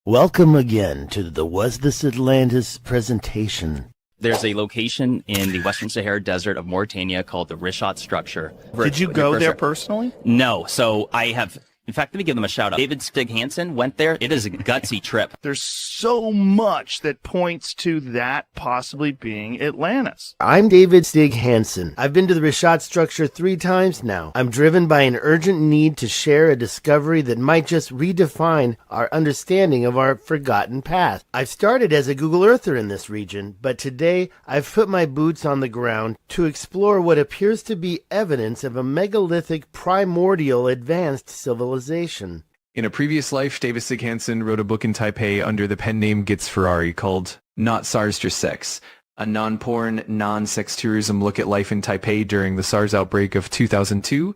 Welcome again to the Was This Atlantis presentation. There's a location in the Western Sahara Desert of Mauritania called the Richat structure. Did you go there personally? No. So I have, in fact, let me give them a shout out. David Stig Hansen went there. It is a gutsy trip. There's so much that points to that possibly being Atlantis. I'm David Stig Hansen. I've been to the Richat structure 3 times now. I'm driven by an urgent need to share a discovery that might just redefine our understanding of our forgotten past. I've started as a Google Earther in this region, but today I've put my boots on the ground to explore what appears to be evidence of a megalithic primordial advanced civilization. In a previous life, David Stig Hansen wrote a book in Taipei under the pen name Gitz Ferrari called Not SARS Just Sex, a non-porn, non-sex tourism look at life in Taipei during the SARS outbreak of 2002.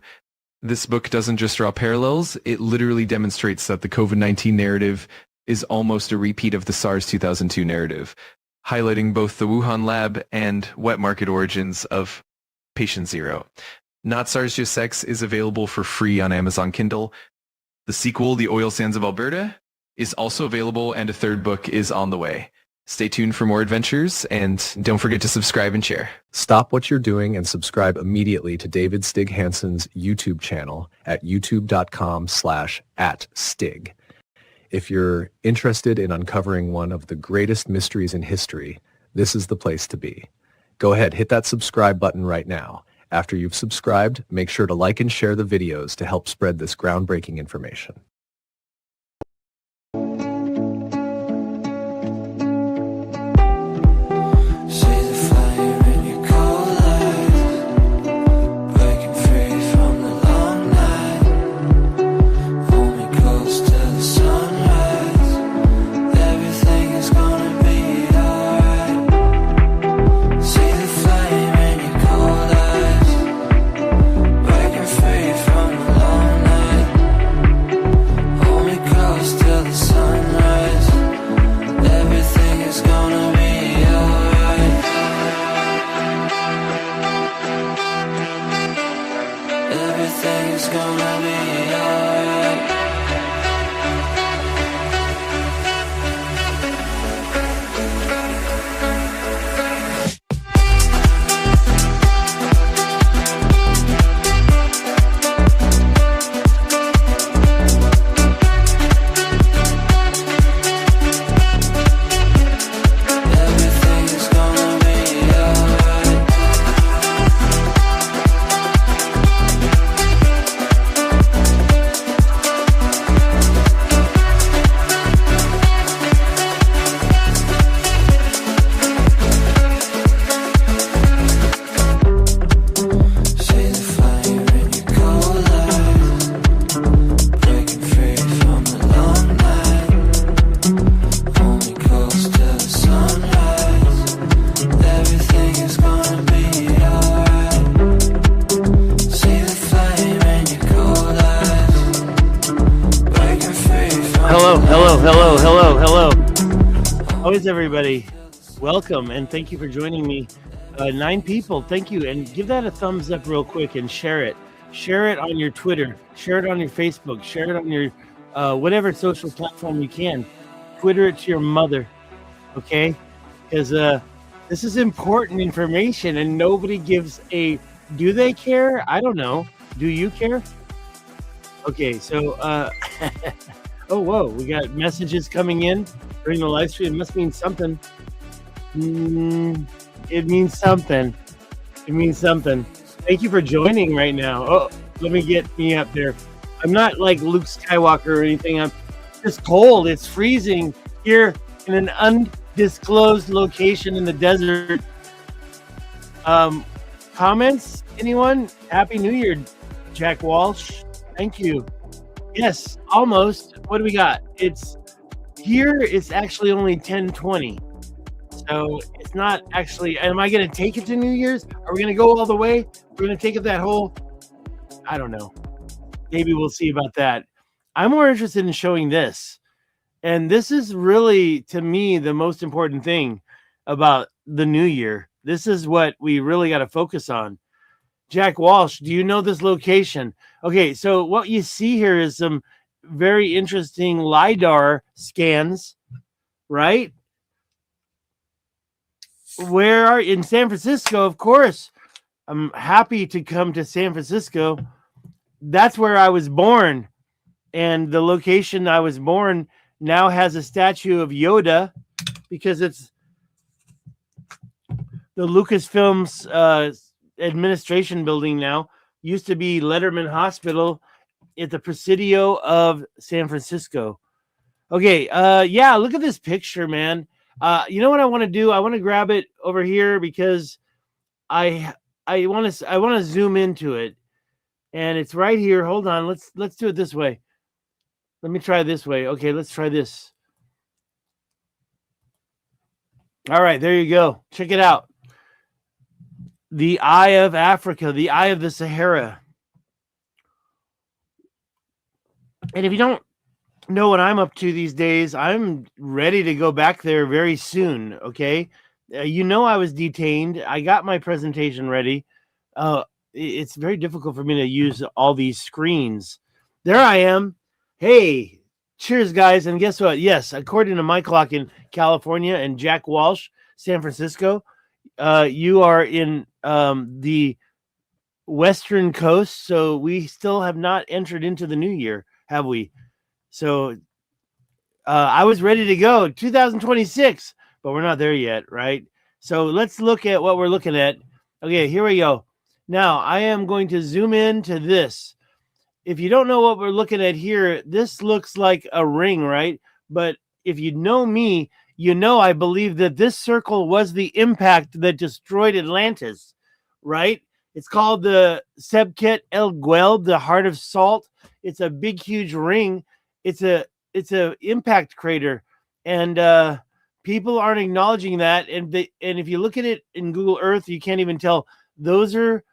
This book doesn't just draw parallels, it literally demonstrates that the COVID-19 narrative is almost a repeat of the SARS 2002 narrative, highlighting both the Wuhan lab and wet market origins of Patient Zero. Not SARS Just Sex is available for free on Amazon Kindle. The sequel, The Oil Sands of Alberta, is also available, and a 3rd book is on the way. Stay tuned for more adventures, and don't forget to subscribe and share. Stop what you're doing and subscribe immediately to David Stig Hansen's YouTube channel at youtube.com/@Stig. If you're interested in uncovering one of the greatest mysteries in history, this is the place to be. Go ahead, hit that subscribe button right now. After you've subscribed, make sure to like and share the videos to help spread this groundbreaking information. Hello. How is everybody? Welcome, and thank you for joining me. 9 people, thank you. And give that a thumbs up real quick and share it. Share it on your Twitter. Share it on your Facebook. Share it on your whatever social platform you can. Twitter it to your mother, okay? Because this is important information, and nobody gives a... Do they care? I don't know. Do you care? Okay, so... Oh, whoa, we got messages coming in during the live stream. It must mean something. It means something. It means something. Thank you for joining right now. Oh, let me get me up there. I'm not like Luke Skywalker or anything. I'm just cold. It's freezing here in an undisclosed location in the desert. Comments? Anyone? Happy New Year, Jack Walsh. Thank you. Yes, almost. What do we got? It's actually only 10:20. So it's not actually, am I going to take it to New Year's? Are we going to go all the way? We're going to take it that whole, I don't know. Maybe we'll see about that. I'm more interested in showing this. And this is really, to me, the most important thing about the new year. This is what we really got to focus on. Jack Walsh, do you know this location? Okay, so what you see here is some very interesting LiDAR scans, right? Where are in San Francisco, of course. I'm happy to come to San Francisco. That's where I was born. And the location I was born now has a statue of Yoda because it's the Lucasfilm's administration building now. Used to be Letterman Hospital at the Presidio of San Francisco. Okay, yeah, look at this picture, man. You know what I want to do? I want to grab it over here because I want to zoom into it, and it's right here. Hold on, let's do it this way. Let me try this way. Okay, let's try this. All right, there you go. Check it out. The Eye of Africa, the Eye of the Sahara. And if you don't know what I'm up to these days, I'm ready to go back there very soon. Okay. You know, I was detained. I got my presentation ready. It's very difficult for me to use all these screens. There I am. Hey, cheers, guys. And guess what? Yes, according to my clock in California and Jack Walsh, San Francisco, you are in the western coast. So we still have not entered into the new year, have we? So I was ready to go 2026, but we're not there yet, right? So let's look at what we're looking at. Okay, here we go. Now I am going to zoom in to this. If you don't know what we're looking at here, this looks like a ring, right? But if you know me, you know I believe that this circle was the impact that destroyed Atlantis, right? It's called the Sebket El Gueld, the Heart of Salt. It's a big, huge ring. It's a impact crater, and people aren't acknowledging that. And if you look at it in Google Earth, you can't even tell. Those are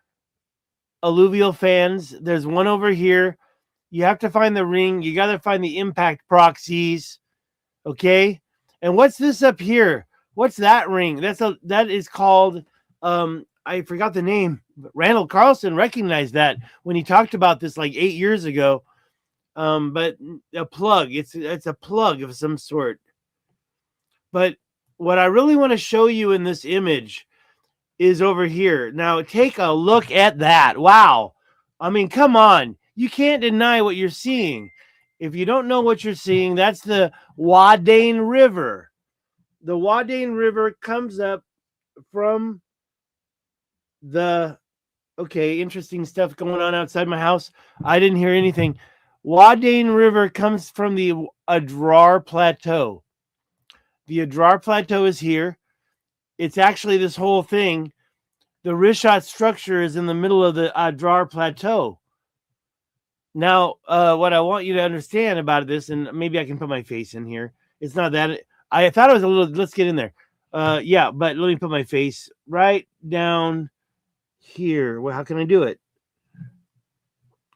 alluvial fans. There's one over here. You have to find the ring. You got to find the impact proxies. Okay. And what's this up here? What's that ring? That is called, I forgot the name. Randall Carlson recognized that when he talked about this like 8 years ago. But a plug, it's a plug of some sort. But what I really want to show you in this image is over here. Now take a look at that. Wow. I mean, come on. You can't deny what you're seeing. If you don't know what you're seeing, that's the Wadane River. The Wadane River comes up from okay, interesting stuff going on outside my house. I didn't hear anything. Wadane River comes from the Adrar Plateau. The Adrar Plateau is here. It's actually this whole thing. The Richat structure is in the middle of the Adrar Plateau. Now, what I want you to understand about this, and maybe I can put my face in here. It's not that. I thought it was a little, let's get in there. Yeah, but let me put my face right down here. Well, how can I do it?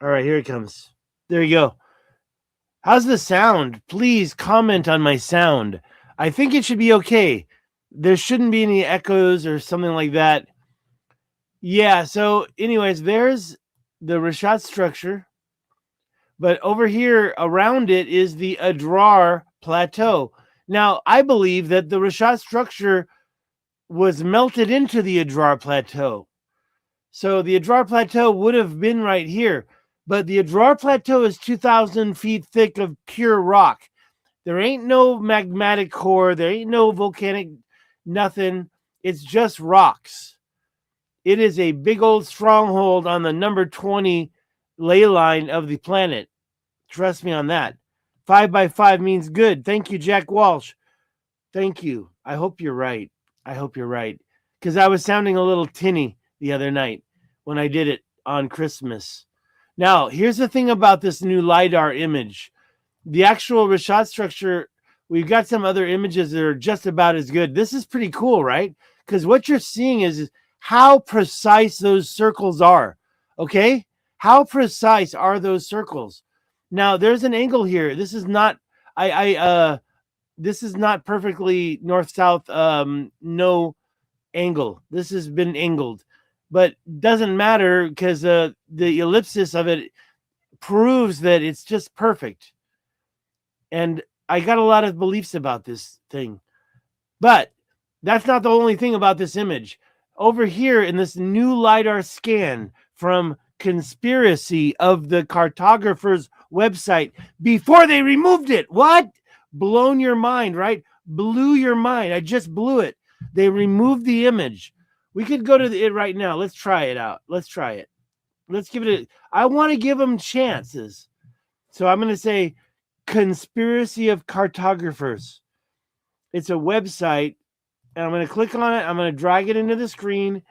All right, here it comes. There you go. How's the sound? Please comment on my sound. I think it should be okay. There shouldn't be any echoes or something like that. Yeah, so anyways, there's the Richat structure. But over here around it is the Adrar Plateau. Now, I believe that the Richat structure was melted into the Adrar Plateau. So the Adrar Plateau would have been right here. But the Adrar Plateau is 2,000 feet thick of pure rock. There ain't no magmatic core. There ain't no volcanic nothing. It's just rocks. It is a big old stronghold on the number 20 ley line of the planet. Trust me on that. 5 by 5 means good. Thank you, Jack Walsh. Thank you. I hope you're right. I hope you're right. Because I was sounding a little tinny the other night when I did it on Christmas. Now, here's the thing about this new LiDAR image. The actual Richat structure, we've got some other images that are just about as good. This is pretty cool, right? Because what you're seeing is how precise those circles are. Okay? How precise are those circles? Now, there's an angle here. This is not this is not perfectly north-south, no angle. This has been angled. But doesn't matter because the ellipsis of it proves that it's just perfect. And I got a lot of beliefs about this thing. But that's not the only thing about this image. Over here in this new LiDAR scan from Conspiracy of the Cartographer's website before they removed it. What? Blown your mind, right? Blew your mind. I just blew it. They removed the image. We could go to it right now. Let's try it out. Let's try it. Let's give it I want to give them chances. So I'm going to say Conspiracy of Cartographers. It's a website, and I'm going to click on it. I'm going to drag it into the screen,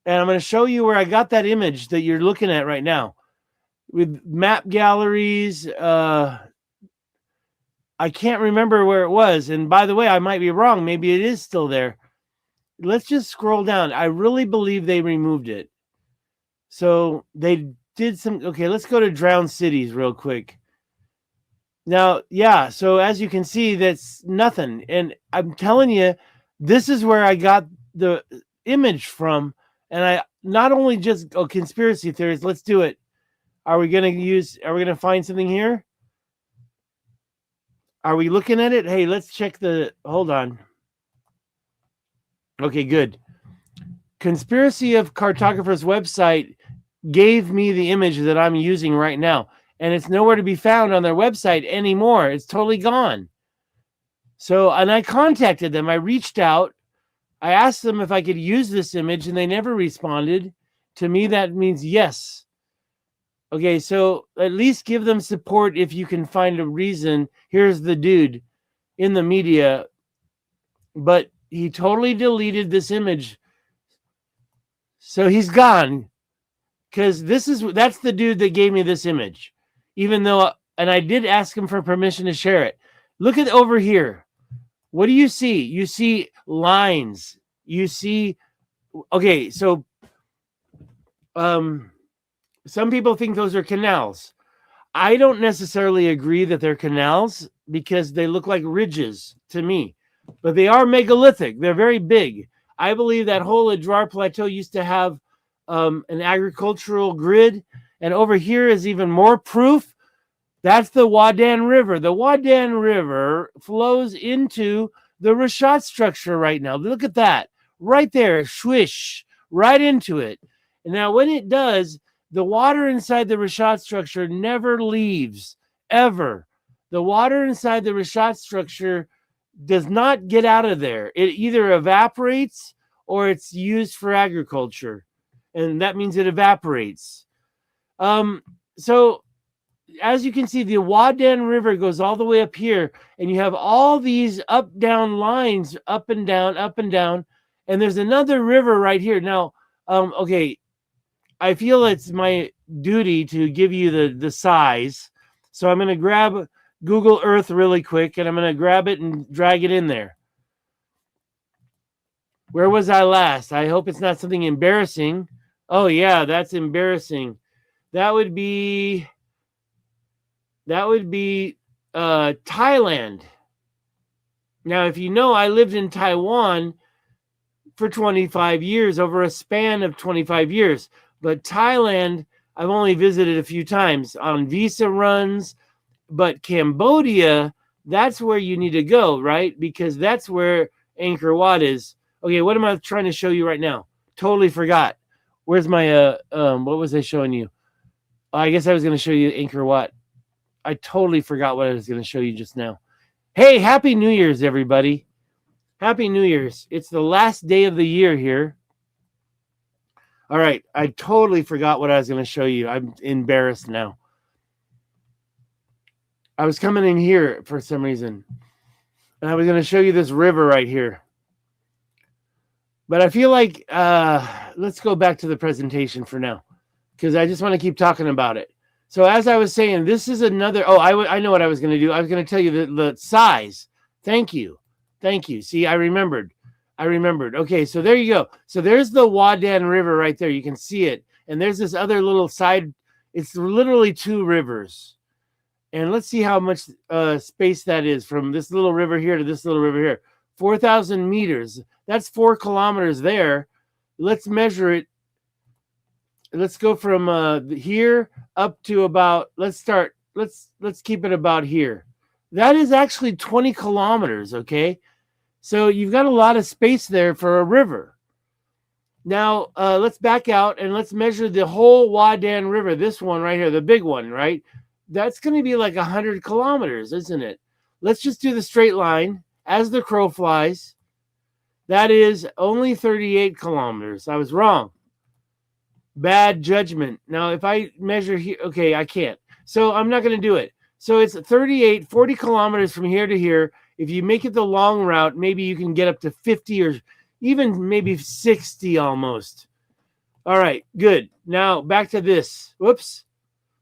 and I'm going to show you where I got that image that you're looking at right now with map galleries. I can't remember where it was. And by the way, I might be wrong. Maybe it is still there. Let's just scroll down. I really believe they removed it. So they did some. Okay, let's go to Drowned Cities real quick. Now, yeah, so as you can see, that's nothing. And I'm telling you, this is where I got the image from. And I not only just conspiracy theories, let's do it. Are we going to find something here? Are we looking at it? Hey, let's check hold on. Okay, good. Conspiracy of Cartographer's website gave me the image that I'm using right now. And it's nowhere to be found on their website anymore. It's totally gone. So, and I contacted them. I reached out. I asked them if I could use this image, and they never responded. To me, that means yes. Okay, so at least give them support if you can find a reason. Here's the dude in the media, but he totally deleted this image. So he's gone, because that's the dude that gave me this image. Even though, and I did ask him for permission to share it. Look at over here. What do you see? You see lines. You see, okay, so some people think those are canals. I don't necessarily agree that they're canals because they look like ridges to me, but they are megalithic. They're very big. I believe that whole Adrar Plateau used to have an agricultural grid. And over here is even more proof. That's the Wadan River. The Wadan River flows into the Richat structure right now. Look at that. Right there. Swish. Right into it. And now when it does, the water inside the Richat structure never leaves. Ever. The water inside the Richat structure does not get out of there. It either evaporates or it's used for agriculture. And that means it evaporates. So as you can see, the Wadan River goes all the way up here, and you have all these up-down lines, up and down, and there's another river right here. Now, okay, I feel it's my duty to give you the size, so I'm going to grab Google Earth really quick, and I'm going to grab it and drag it in there. Where was I last? I hope it's not something embarrassing. Oh, yeah, that's embarrassing. That would be Thailand. Now, if you know, I lived in Taiwan for 25 years, over a span of 25 years. But Thailand, I've only visited a few times on visa runs. But Cambodia, that's where you need to go, right? Because that's where Angkor Wat is. Okay, what am I trying to show you right now? Totally forgot. Where's my, what was I showing you? I guess I was going to show you Angkor Wat. I totally forgot what I was going to show you just now. Hey, Happy New Year's, everybody. Happy New Year's. It's the last day of the year here. All right, I totally forgot what I was going to show you. I'm embarrassed now. I was coming in here for some reason, and I was going to show you this river right here. But I feel like let's go back to the presentation for now, because I just want to keep talking about it. So as I was saying, this is another. Oh, I know what I was going to do. I was going to tell you the size. Thank you. See, I remembered. Okay, so there you go. So there's the Wadan River right there. You can see it. And there's this other little side. It's literally two rivers. And let's see how much space that is from this little river here to this little river here. 4,000 meters. That's 4 kilometers there. Let's measure it. Let's go from here up to about, let's keep it about here. That is actually 20 kilometers, okay? So you've got a lot of space there for a river. Now, let's back out and let's measure the whole Wadan River. This one right here, the big one, right? That's going to be like 100 kilometers, isn't it? Let's just do the straight line as the crow flies. That is only 38 kilometers. I was wrong. Bad judgment. Now, if I measure here, okay, I can't. So I'm not going to do it. So it's 40 kilometers from here to here. If you make it the long route, maybe you can get up to 50 or even maybe 60 almost. All right, good. Now back to this. Whoops.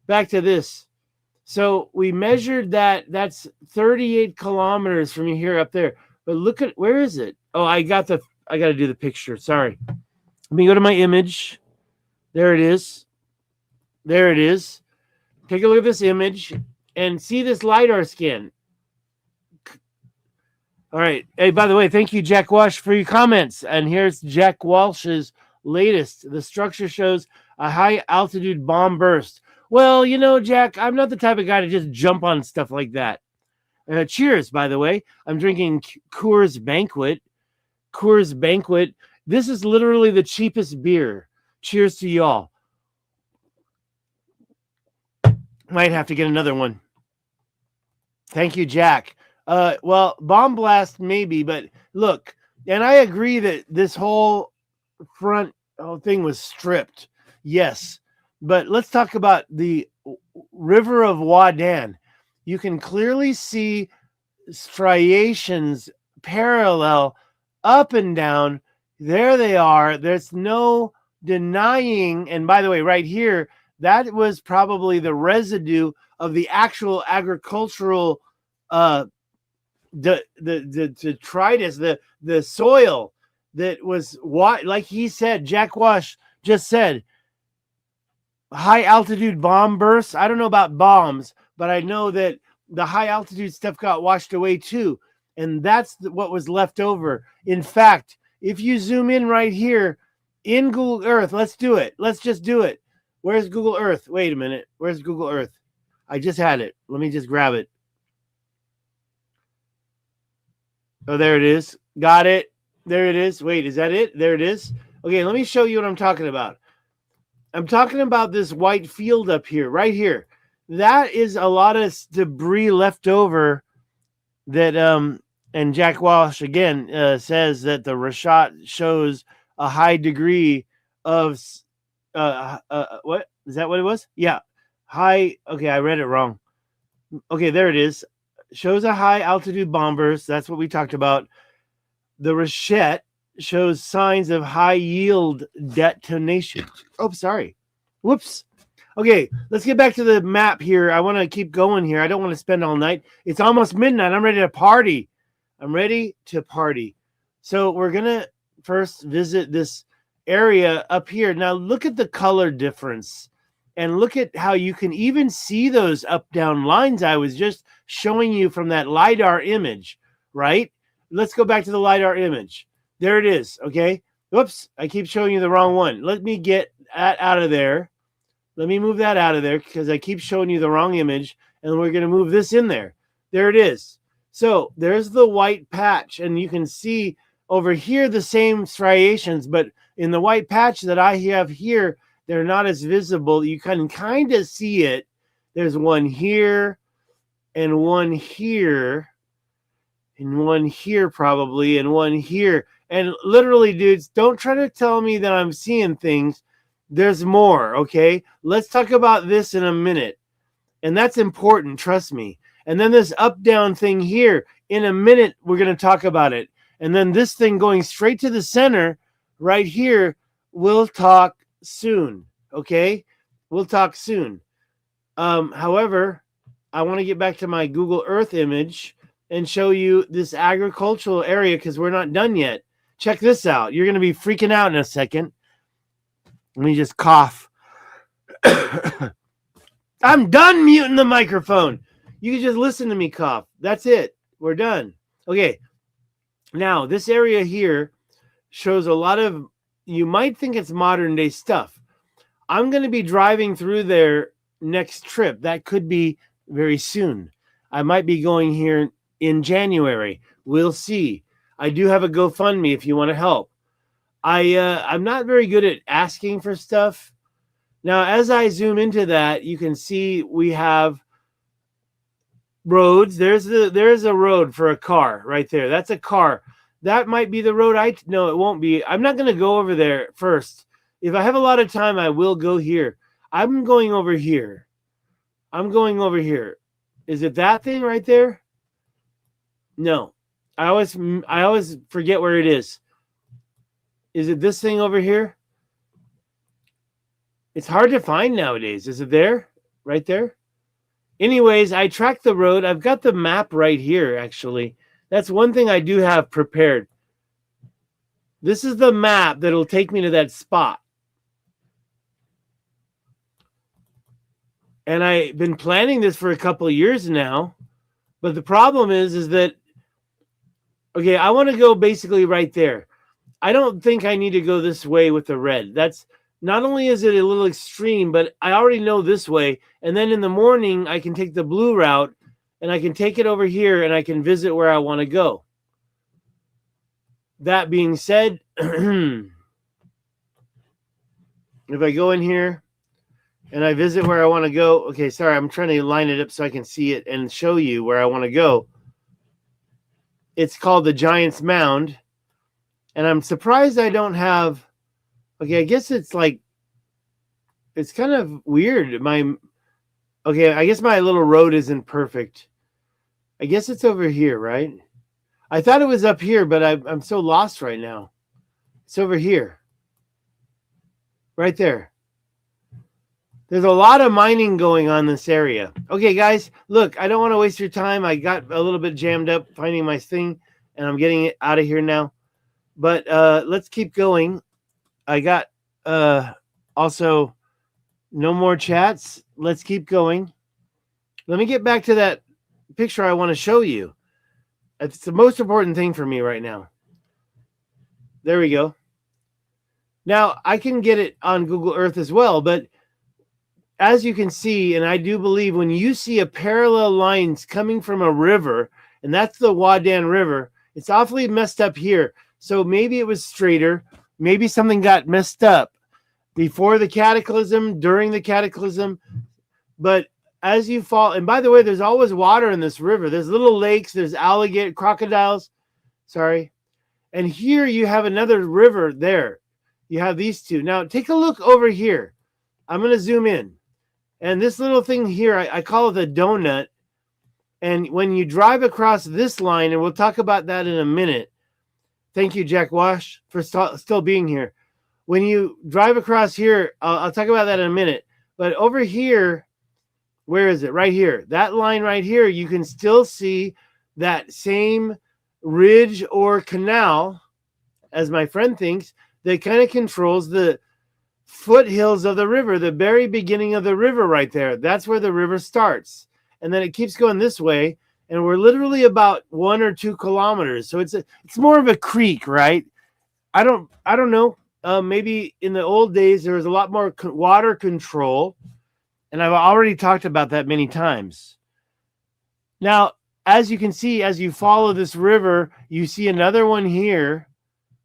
Back to this. So we measured that. That's 38 kilometers from here up there. But look at, where is it? Oh, I got to do the picture. Sorry. Let me go to my image. There it is. There it is. Take a look at this image and see this LiDAR scan. All right. Hey, by the way, thank you, Jack Walsh, for your comments. And here's Jack Walsh's latest. The structure shows a high altitude bomb burst. Well, you know, Jack, I'm not the type of guy to just jump on stuff like that. Cheers, by the way. I'm drinking Coors Banquet. Coors Banquet. This is literally the cheapest beer. Cheers to y'all. Might have to get another one. Thank you, Jack. Well, bomb blast maybe, but look, and I agree that this whole front thing was stripped. Yes, but let's talk about the river of Wadan. You can clearly see striations parallel up and down. There they are. There's no denying. And by the way, right here, that was probably the residue of the actual agricultural the detritus, the soil that was, like he said, Jack Wash just said, high altitude bomb bursts. I don't know about bombs, but I know that the high altitude stuff got washed away too. And that's what was left over. In fact, if you zoom in right here in Google Earth, let's do it. Let's just do it. Where's Google Earth? Wait a minute. Where's Google Earth? I just had it. Let me just grab it. Oh, there it is. Got it. There it is. Wait, is that it? There it is. Okay, let me show you what I'm talking about. I'm talking about this white field up here, right here. That is a lot of debris left over that, and Jack Walsh again says that the Richat shows a high degree of, what? Is that what it was? Yeah. High. Okay, I read it wrong. Okay, there it is. Shows a high altitude bomb burst. That's what we talked about. The Richat shows signs of high yield detonation. Oh, sorry. Whoops. Okay, let's get back to the map here. I want to keep going here. I don't want to spend all night. It's almost midnight. I'm ready to party. I'm ready to party. So we're going to first visit this area up here. Now look at the color difference. And look at how you can even see those up-down lines I was just showing you from that LiDAR image, right? Let's go back to the LiDAR image. There it is, okay? Whoops, I keep showing you the wrong one. Let me get that out of there. Let me move that out of there because I keep showing you the wrong image, and we're going to move this in there. There it is. So there's the white patch, and you can see over here the same striations, but in the white patch that I have here, they're not as visible. You can kind of see it. There's one here and one here and one here probably and one here. And literally, dudes, don't try to tell me that I'm seeing things. There's more, okay? Let's talk about this in a minute. And that's important, trust me. And then this up-down thing here, in a minute, we're going to talk about it. And then this thing going straight to the center right here, we'll talk soon, okay? We'll talk soon. However, I want to get back to my Google Earth image and show you this agricultural area because we're not done yet. Check this out. You're going to be freaking out in a second. Let me just cough. I'm done muting the microphone. You can just listen to me cough. That's it. We're done. Okay. Now, this area here shows a lot of, you might think it's modern day stuff. I'm going to be driving through there next trip. That could be very soon. I might be going here in January. We'll see. I do have a GoFundMe if you want to help. I'm not very good at asking for stuff. Now, as I zoom into that, you can see we have roads. There's a road for a car right there. That's a car. That might be the road. No, it won't be. I'm not going to go over there first. If I have a lot of time, I will go here. I'm going over here. I'm going over here. Is it that thing right there? No. I always forget where it is. Is it this thing over here? It's hard to find nowadays. Is it there? Right there? Anyways, I tracked the road. I've got the map right here, actually. That's one thing I do have prepared. This is the map that'll take me to that spot. And I've been planning this for a couple of years now. But the problem is that, okay, I want to go basically right there. I don't think I need to go this way with the red. That's not only is it a little extreme, but I already know this way. And then in the morning, I can take the blue route and I can take it over here and I can visit where I want to go. That being said, if I go in here and I visit where I want to go, okay, sorry, I'm trying to line it up so I can see it and show you where I want to go. It's called the Giant's Mound. And I'm surprised I don't have, okay, I guess it's like, it's kind of weird. Okay, I guess my little road isn't perfect. I guess it's over here, right? I thought it was up here, but I'm so lost right now. It's over here. Right there. There's a lot of mining going on in this area. Okay, guys, look, I don't want to waste your time. I got a little bit jammed up finding my thing, and I'm getting it out of here now. But let's keep going. I got also no more chats. Let's keep going. Let me get back to that picture I want to show you. It's the most important thing for me right now. There we go. Now, I can get it on Google Earth as well, but as you can see, and I do believe when you see a parallel lines coming from a river, and that's the Wadan River, it's awfully messed up here. So maybe it was straighter. Maybe something got messed up before the cataclysm, during the cataclysm. But as you fall, and by the way, there's always water in this river. There's little lakes, there's alligator, crocodiles. Sorry. And here you have another river there. You have these two. Now take a look over here. I'm going to zoom in. And this little thing here, I call it the donut. And when you drive across this line, and we'll talk about that in a minute. Thank you, Jack Wash, for still being here. When you drive across here, I'll talk about that in a minute. But over here, where is it? Right here. That line right here, you can still see that same ridge or canal, as my friend thinks, that kind of controls the foothills of the river, the very beginning of the river right there. That's where the river starts. And then it keeps going this way. And we're literally about 1 or 2 kilometers. So it's more of a creek, right? I don't know. Maybe in the old days, there was a lot more water control. And I've already talked about that many times. Now, as you can see, as you follow this river, you see another one here,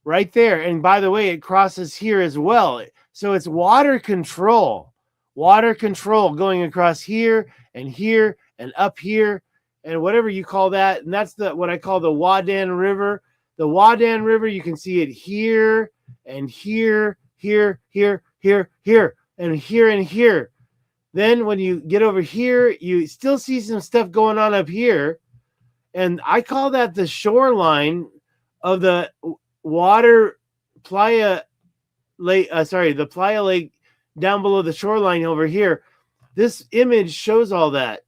right there. And by the way, it crosses here as well. So it's water control going across here and up here. And whatever you call that, and that's what I call the Wadan River. The Wadan River, you can see it here and here, here, here, here, here, and here and here. Then when you get over here, you still see some stuff going on up here. And I call that the shoreline of the Playa Lake, the Playa Lake down below the shoreline over here. This image shows all that.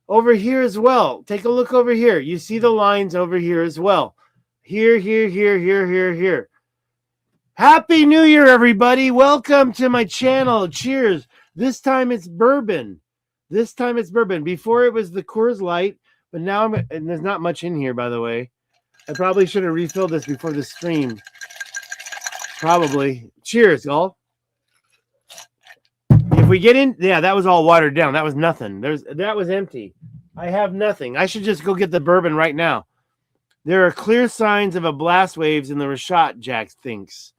Over here as well. Take a look over here. You see the lines over here as well. Here, here, here, here, here, here. Happy New Year, everybody. Welcome to my channel. Cheers. This time it's bourbon. Before it was the Coors Light, but now and there's not much in here, by the way. I probably should have refilled this before the stream. Probably. Cheers, y'all. If we get in, yeah, that was all watered down. That was nothing. That was empty. I have nothing. I should just go get the bourbon right now. There are clear signs of a blast waves in the Richat, Jack thinks.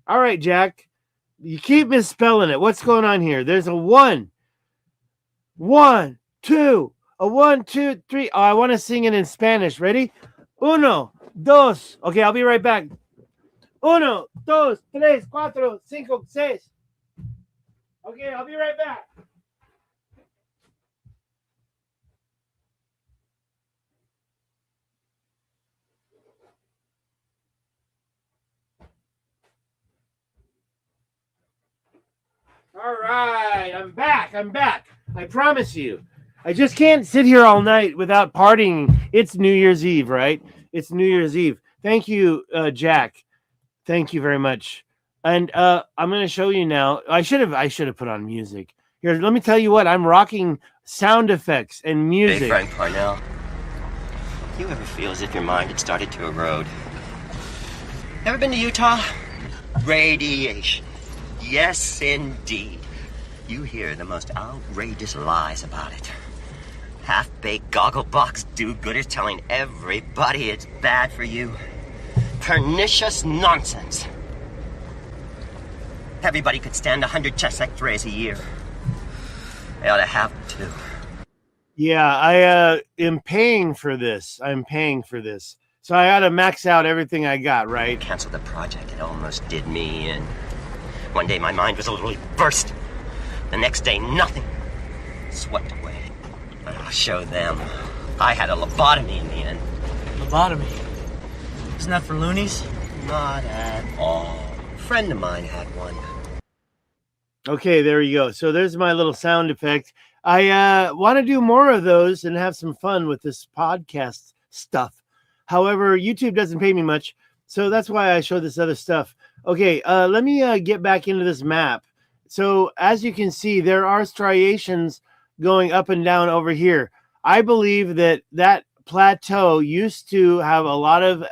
All right, Jack. You keep misspelling it. What's going on here? There's a 1. 1, 2. A 1, 2, 3. Oh, I want to sing it in Spanish. Ready? Uno, dos. Okay, I'll be right back. Uno, dos, tres, cuatro, cinco, seis. Okay, I'll be right back. All right, I'm back. I promise you. I just can't sit here all night without partying. It's New Year's Eve, right? It's New Year's Eve. Thank you, Jack. Thank you very much. And I'm going to show you now. I should have put on music. Here, let me tell you what. I'm rocking sound effects and music. Hey, Frank Parnell. Do you ever feel as if your mind had started to erode? Ever been to Utah? Radiation. Yes, indeed. You hear the most outrageous lies about it. Half-baked goggle-box do-gooders telling everybody it's bad for you. Pernicious nonsense. Everybody could stand 100 chest x-rays a year. They ought to have them, too. Yeah, I am paying for this. I'm paying for this. So I ought to max out everything I got, right? Cancel the project. It almost did me in. One day my mind was literally burst. The next day, nothing. Swept away. But I'll show them. I had a lobotomy in the end. Lobotomy? Isn't that for loonies? Not at all. A friend of mine had one. Okay, there you go. So there's my little sound effect. I want to do more of those and have some fun with this podcast stuff. However, YouTube doesn't pay me much, so that's why I show this other stuff. Okay, let me get back into this map. So as you can see, there are striations going up and down over here. I believe that plateau used to have a lot of,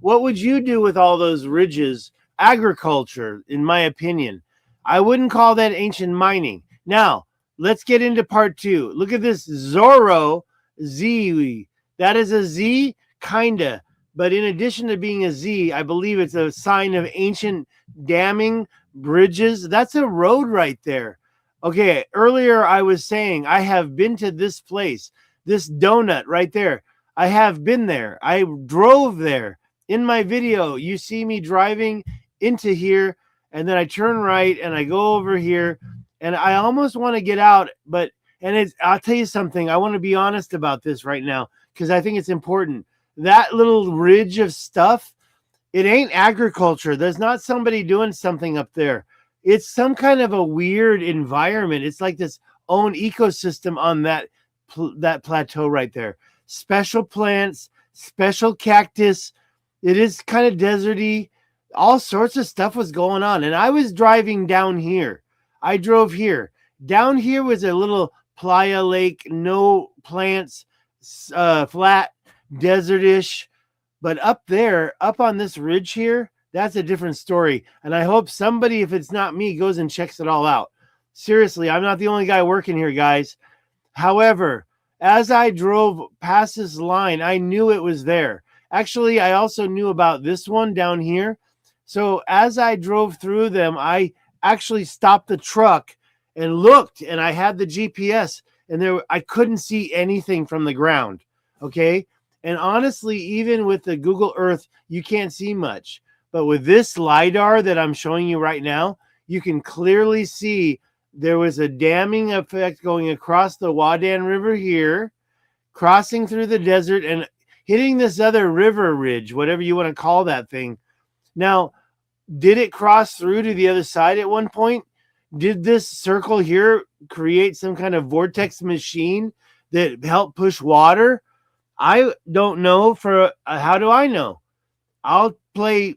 what would you do with all those ridges? Agriculture, in my opinion. I wouldn't call that ancient mining. Now, let's get into part 2. Look at this Zorro Z. That is a Z, kinda. But in addition to being a Z, I believe it's a sign of ancient damming, bridges. That's a road right there. Okay, earlier I was saying I have been to this place, this donut right there. I have been there. I drove there. In my video, you see me driving into here, and then I turn right and I go over here, and I almost want to get out, I'll tell you something. I want to be honest about this right now because I think it's important. That little ridge of stuff, it ain't agriculture. There's not somebody doing something up there. It's some kind of a weird environment. It's like this own ecosystem on that plateau right there. Special plants, special cactus. It is kind of deserty. All sorts of stuff was going on. And I was driving down here. I drove here. Down here was a little playa lake, no plants, flat, desertish. But up there, up on this ridge here, that's a different story. And I hope somebody, if it's not me, goes and checks it all out. Seriously, I'm not the only guy working here, guys. However, as I drove past this line, I knew it was there. Actually, I also knew about this one down here. So as I drove through them, I actually stopped the truck and looked, and I had the GPS, and I couldn't see anything from the ground. Okay. And honestly, even with the Google Earth, you can't see much. But with this LiDAR that I'm showing you right now, you can clearly see there was a damming effect going across the Wadan River here, crossing through the desert and hitting this other river ridge, whatever you want to call that thing. Now, did it cross through to the other side at one point? Did this circle here create some kind of vortex machine that helped push water? I don't know. How do I know? I'll play.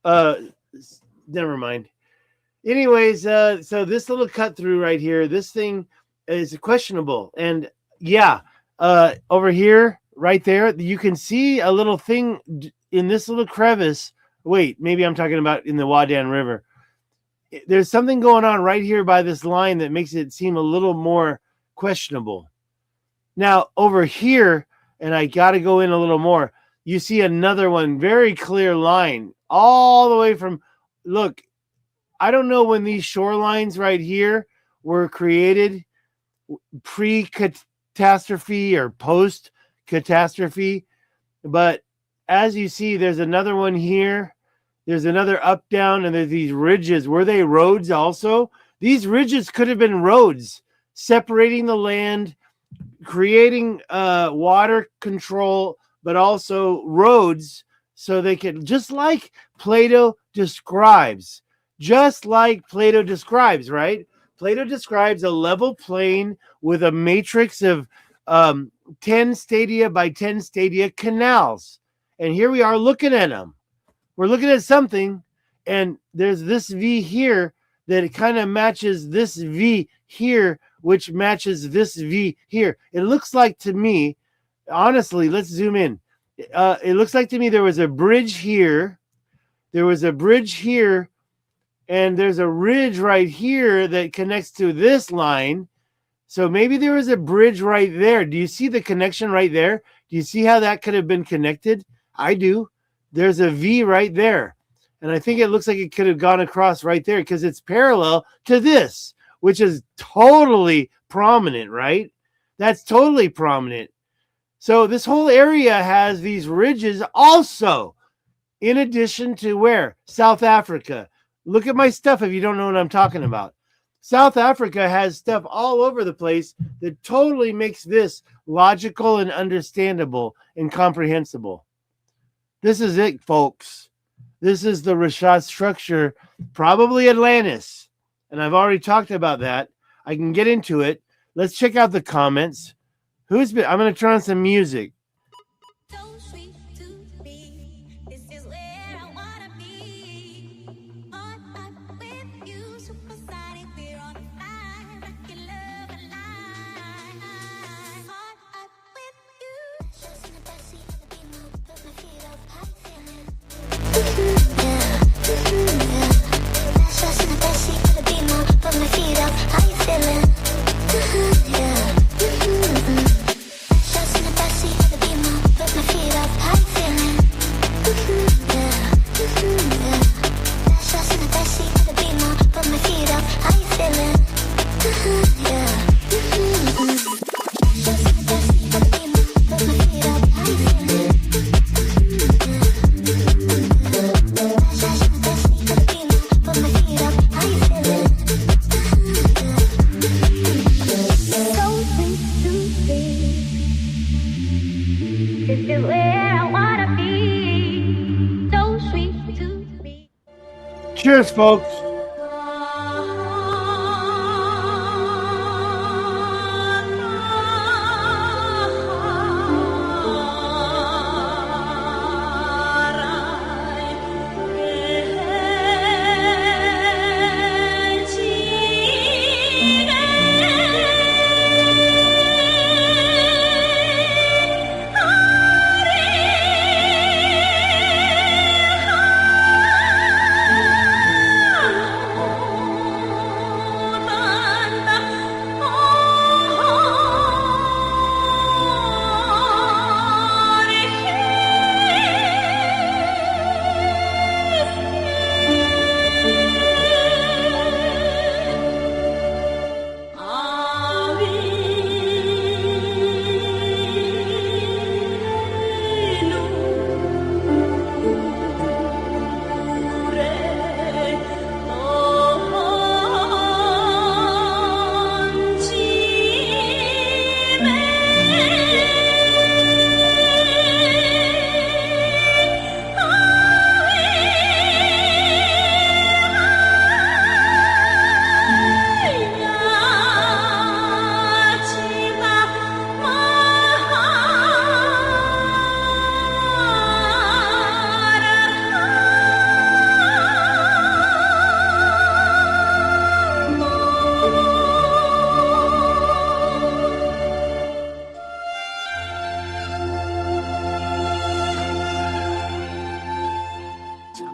Never mind. Anyways, so this little cut through right here, this thing is questionable. And yeah, over here, right there, you can see a little thing in this little crevice. Wait, maybe I'm talking about in the Wadan River. There's something going on right here by this line that makes it seem a little more questionable. Now over here, and I got to go in a little more, you see another one, very clear line all the way from, look, I don't know when these shorelines right here were created, pre-catastrophe or post-catastrophe, but as you see, there's another one here. There's another up, down, and there's these ridges. Were they roads also? These ridges could have been roads separating the land, creating water control, but also roads so they could, just like Plato describes, right? Plato describes a level plane with a matrix of 10 stadia by 10 stadia canals. And here we are looking at them. We're looking at something, and there's this V here that kind of matches this V here, which matches this V here. It looks like to me, honestly, let's zoom in. It looks like to me there was a bridge here. There was a bridge here, and there's a ridge right here that connects to this line. So maybe there was a bridge right there. Do you see the connection right there? Do you see how that could have been connected? I do. There's a V right there. And I think it looks like it could have gone across right there because it's parallel to this, which is totally prominent, right? That's totally prominent. So this whole area has these ridges also, in addition to where? South Africa. Look at my stuff if you don't know what I'm talking about. South Africa has stuff all over the place that totally makes this logical and understandable and comprehensible. This is it, folks. This is the Richat structure, probably Atlantis. And I've already talked about that. I can get into it. Let's check out the comments. I'm going to turn on some music. Cheers, folks.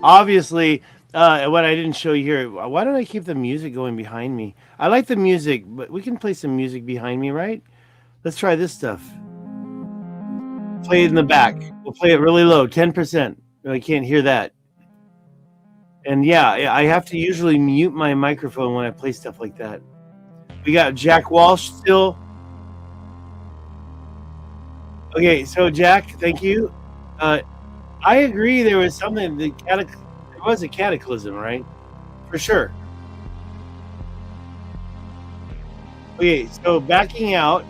Obviously, what I didn't show you here, why don't I keep the music going behind me? I like the music, but we can play some music behind me, right? Let's try this stuff. Play it in the back. We'll play it really low, 10%. I can't hear that. And yeah, I have to usually mute my microphone when I play stuff like that. We got Jack Walsh still. Okay, so Jack, thank you. I agree there was something, there was a cataclysm, right? For sure. Okay, so backing out,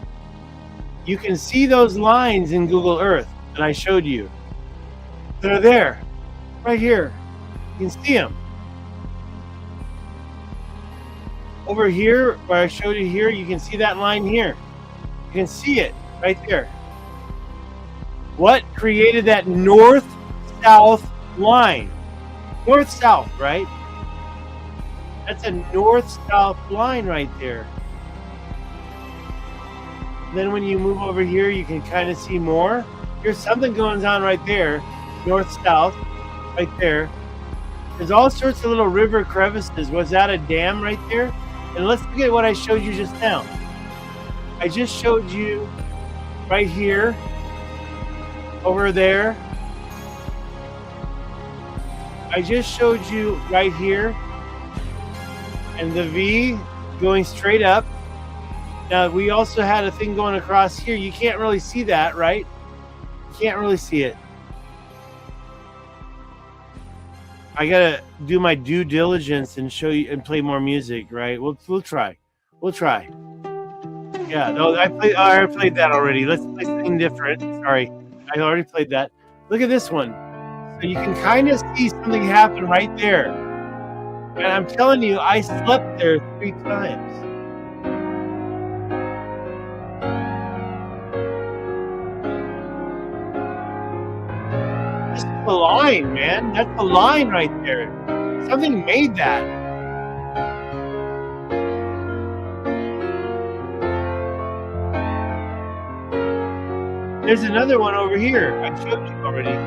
you can see those lines in Google Earth that I showed you. They're there, right here. You can see them. Over here, where I showed you here, you can see that line here. You can see it right there. What created that north-south line? North-south, right? That's a north-south line right there. Then when you move over here, you can kind of see more. There's something going on right there, north-south, right there. There's all sorts of little river crevices. Was that a dam right there? And let's look at what I showed you just now. I just showed you right here, over there. I just showed you right here, and the V going straight up. Now, we also had a thing going across here. You can't really see that, right? You can't really see it. I gotta do my due diligence and show you and play more music, right? We'll try. We'll try. Yeah, no, I already played that already. Let's play something different. Sorry, I already played that. Look at this one. So you can kind of see something happen right there. And I'm telling you, I slept there 3 times. This is the line, man. That's the line right there. Something made that. There's another one over here. I showed you already.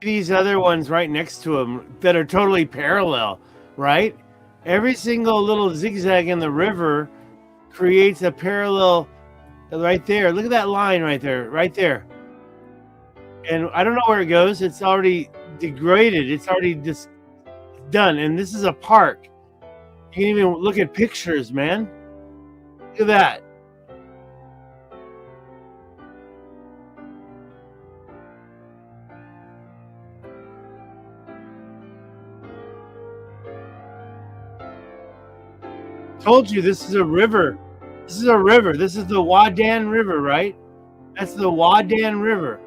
These other ones right next to them that are totally parallel, right? Every single little zigzag in the river creates a parallel right there. Look at that line right there, right there. And I don't know where it goes. It's already degraded. It's already just done. And this is a park. You can even look at pictures, man. Look at that. Told you this is a river. This is a river. This is the Wadan River, right? That's the Wadan River.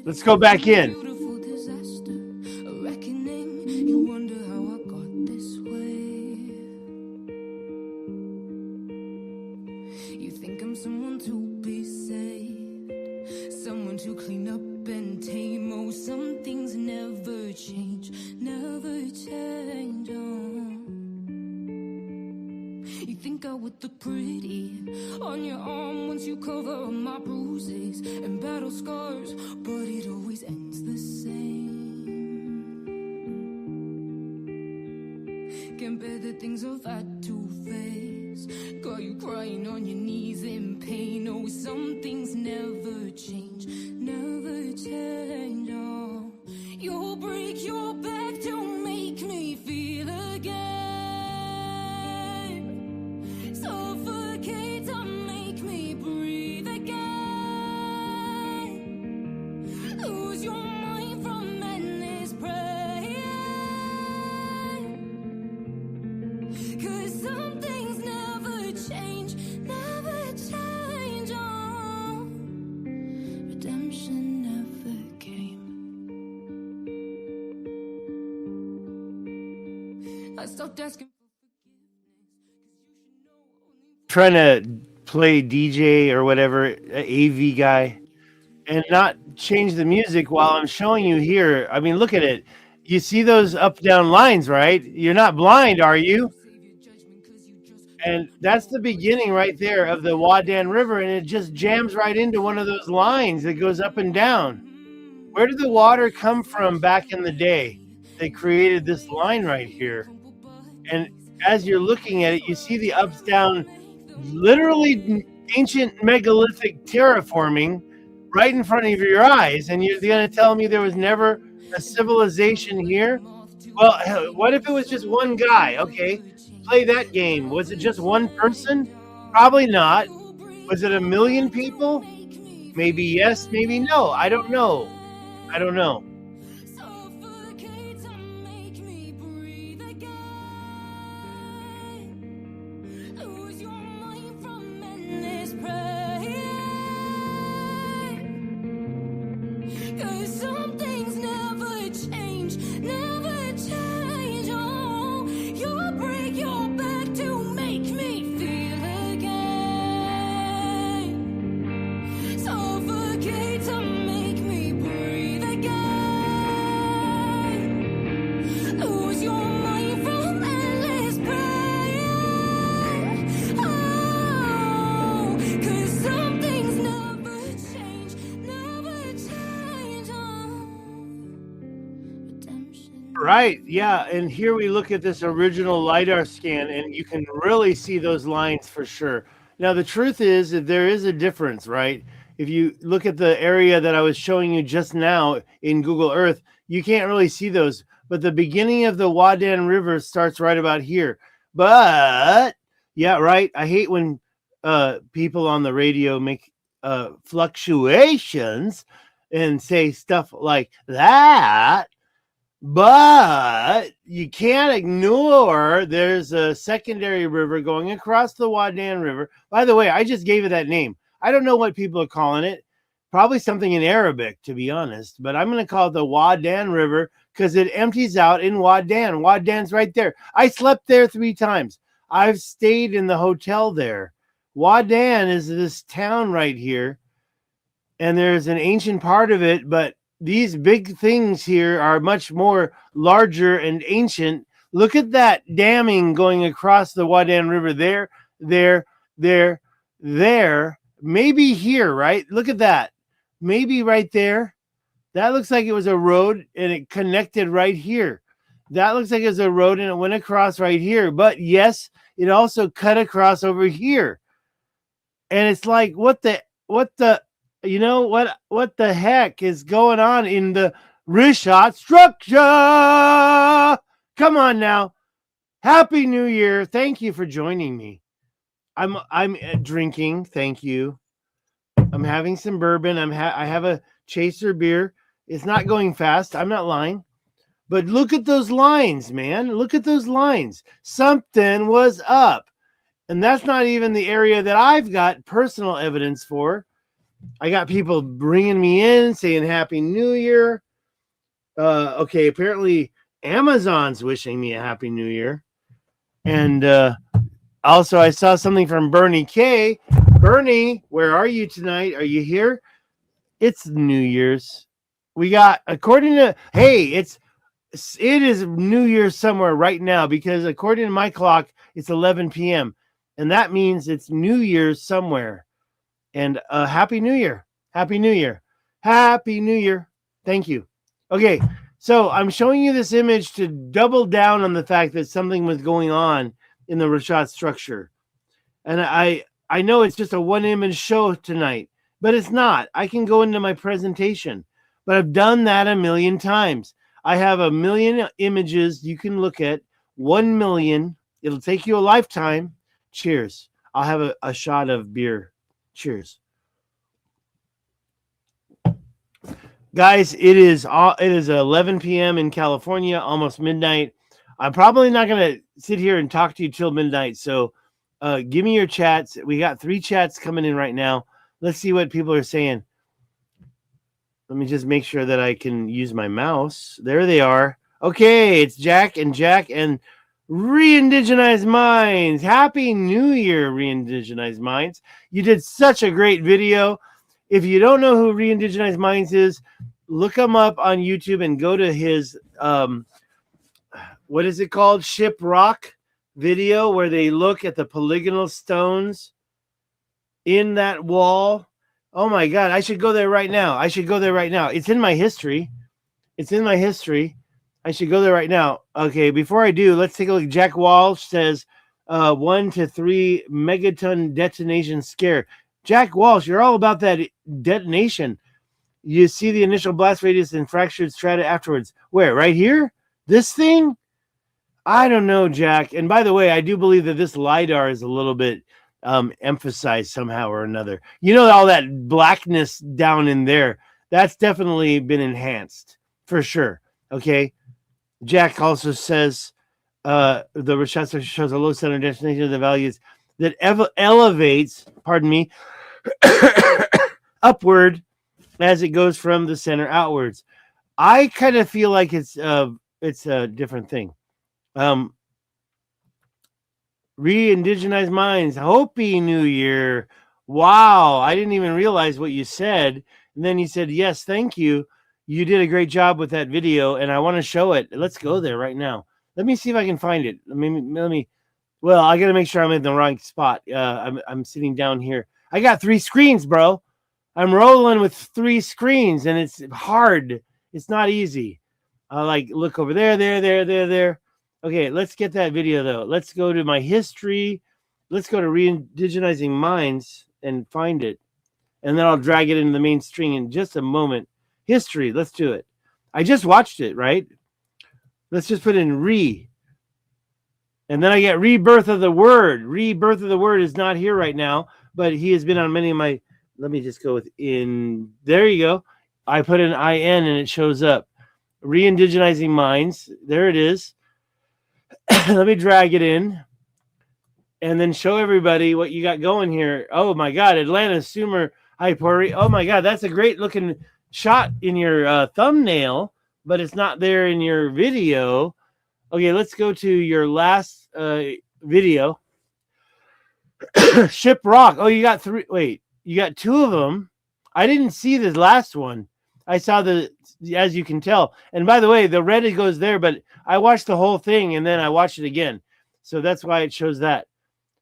Let's go back in. You think I'm someone to be saved, someone to clean up and tame. Oh, some things never change, never change. Oh. You think I would look pretty on your arm once you cover up my bruises and battle scars, but it always ends the same. Can't bear the things I've had to face. Got you crying on your knees in pain. Oh, some things never change, never change. Oh, you'll break your back to make me feel again. Suffocate to make me breathe again. Lose your mind from endless praying. 'Cause some things never change, never change. Oh, redemption never came. I stopped asking for forgiveness, 'cause you should know only Trying to play DJ or whatever, AV guy, and not change the music while I'm showing you here. I mean, look at it. You see those up down lines, right? You're not blind, are you? And that's the beginning right there of the Wadan River, and it just jams right into one of those lines that goes up and down. Where did the water come from back in the day? They created this line right here. And as you're looking at it, you see the ups down, literally ancient megalithic terraforming right in front of your eyes. And you're going to tell me there was never a civilization here? Well, what if it was just one guy? Okay, play that game. Was it just one person? Probably not. Was it 1 million people? Maybe yes, maybe no. I don't know. I don't know. Right, yeah, and here we look at this original LiDAR scan, and you can really see those lines for sure. Now, the truth is that there is a difference, right? If you look at the area that I was showing you just now in Google Earth, you can't really see those, but the beginning of the Wadan River starts right about here. But, yeah, right, I hate when people on the radio make fluctuations and say stuff like that. But you can't ignore there's a secondary river going across the Wadan River. By the way, I just gave it that name. I don't know what people are calling it. Probably something in Arabic, to be honest. But I'm going to call it the Wadan River because it empties out in Wadan. Wadan's right there. I slept there 3 times. I've stayed in the hotel there. Wadan is this town right here. And there's an ancient part of it, but these big things here are much more larger and ancient. Look at that damming going across the Wadan River there. Maybe here, right? Look at that. Maybe right there. That looks like it was a road and it connected right here. That looks like it was a road and it went across right here. But yes, it also cut across over here. And it's like, what the you know what the heck is going on in the Richat structure? Come on now. Happy New Year. Thank you for joining me. I'm drinking. Thank you. I'm having some bourbon. I have a chaser beer. It's not going fast. I'm not lying. But look at those lines, man. Look at those lines. Something was up. And that's not even the area that I've got personal evidence for. I got people bringing me in saying Happy New Year. Okay, apparently Amazon's wishing me a Happy New Year. And also I saw something from Bernie K. Bernie, where are you tonight? Are you here? It's New Year's. We got, according to, it is New Year's somewhere right now because according to my clock, it's 11 p.m. And that means it's New Year's somewhere. And Happy New Year. Happy New Year. Happy New Year. Thank you. Okay, so I'm showing you this image to double down on the fact that something was going on in the Richat structure. And I know it's just a one image show tonight, but it's not. I can go into my presentation, but I've done that 1 million times. I have 1 million images you can look at, 1 million. It'll take you a lifetime. Cheers. I'll have a shot of beer. Cheers. Guys, it is 11 p.m. in California, almost midnight. I'm probably not going to sit here and talk to you till midnight. So give me your chats. We got 3 chats coming in right now. Let's see what people are saying. Let me just make sure that I can use my mouse. There they are. Okay, it's Jack and Re-Indigenize Minds. Happy New Year, Re-Indigenize Minds. You did such a great video. If you don't know who Re-Indigenize Minds is, look him up on YouTube and go to his, what is it called? Ship Rock video, where they look at the polygonal stones in that wall. Oh my God, I should go there right now. It's in my history. I should go there right now. Okay, before I do, let's take a look. Jack Walsh says 1 to 3 megaton detonation scare. Jack Walsh, you're all about that detonation. You see the initial blast radius and fractured strata afterwards. Where? Right here? This thing? I don't know, Jack. And by the way, I do believe that this LiDAR is a little bit emphasized somehow or another. You know, all that blackness down in there, that's definitely been enhanced for sure. Okay. Jack also says the Richat shows a low center destination of the values that elevates, upward as it goes from the center outwards. I kind of feel like it's a different thing. Re-Indigenize Minds. Hopi New Year. Wow, I didn't even realize what you said. And then you said, yes, thank you. You did a great job with that video, and I want to show it. Let's go there right now. Let me see if I can find it. Let me. Well, I got to make sure I'm in the right spot. I'm sitting down here. I got 3 screens, bro. I'm rolling with 3 screens, and it's hard. It's not easy. Like, look over there, there. Okay, let's get that video, though. Let's go to my history. Let's go to Re-Indigenizing Minds and find it. And then I'll drag it into the main string in just a moment. History, let's do it. I just watched it, right? Let's just put in re. And then I get rebirth of the word. Rebirth of the word is not here right now, but he has been on many of my, let me just go with in. There you go. I put an IN and it shows up. Re-Indigenizing Minds. There it is. Let me drag it in and then show everybody what you got going here. Oh my God, Atlanta Sumer Hypori. Oh my God, that's a great looking shot in your thumbnail, but it's not there in your video. Okay, let's go to your last video. Ship Rock. Oh, you got 3. Wait, you got 2 of them. I didn't see the last one. I saw the, as you can tell. And by the way, the red goes there, but I watched the whole thing and then I watched it again. So that's why it shows that.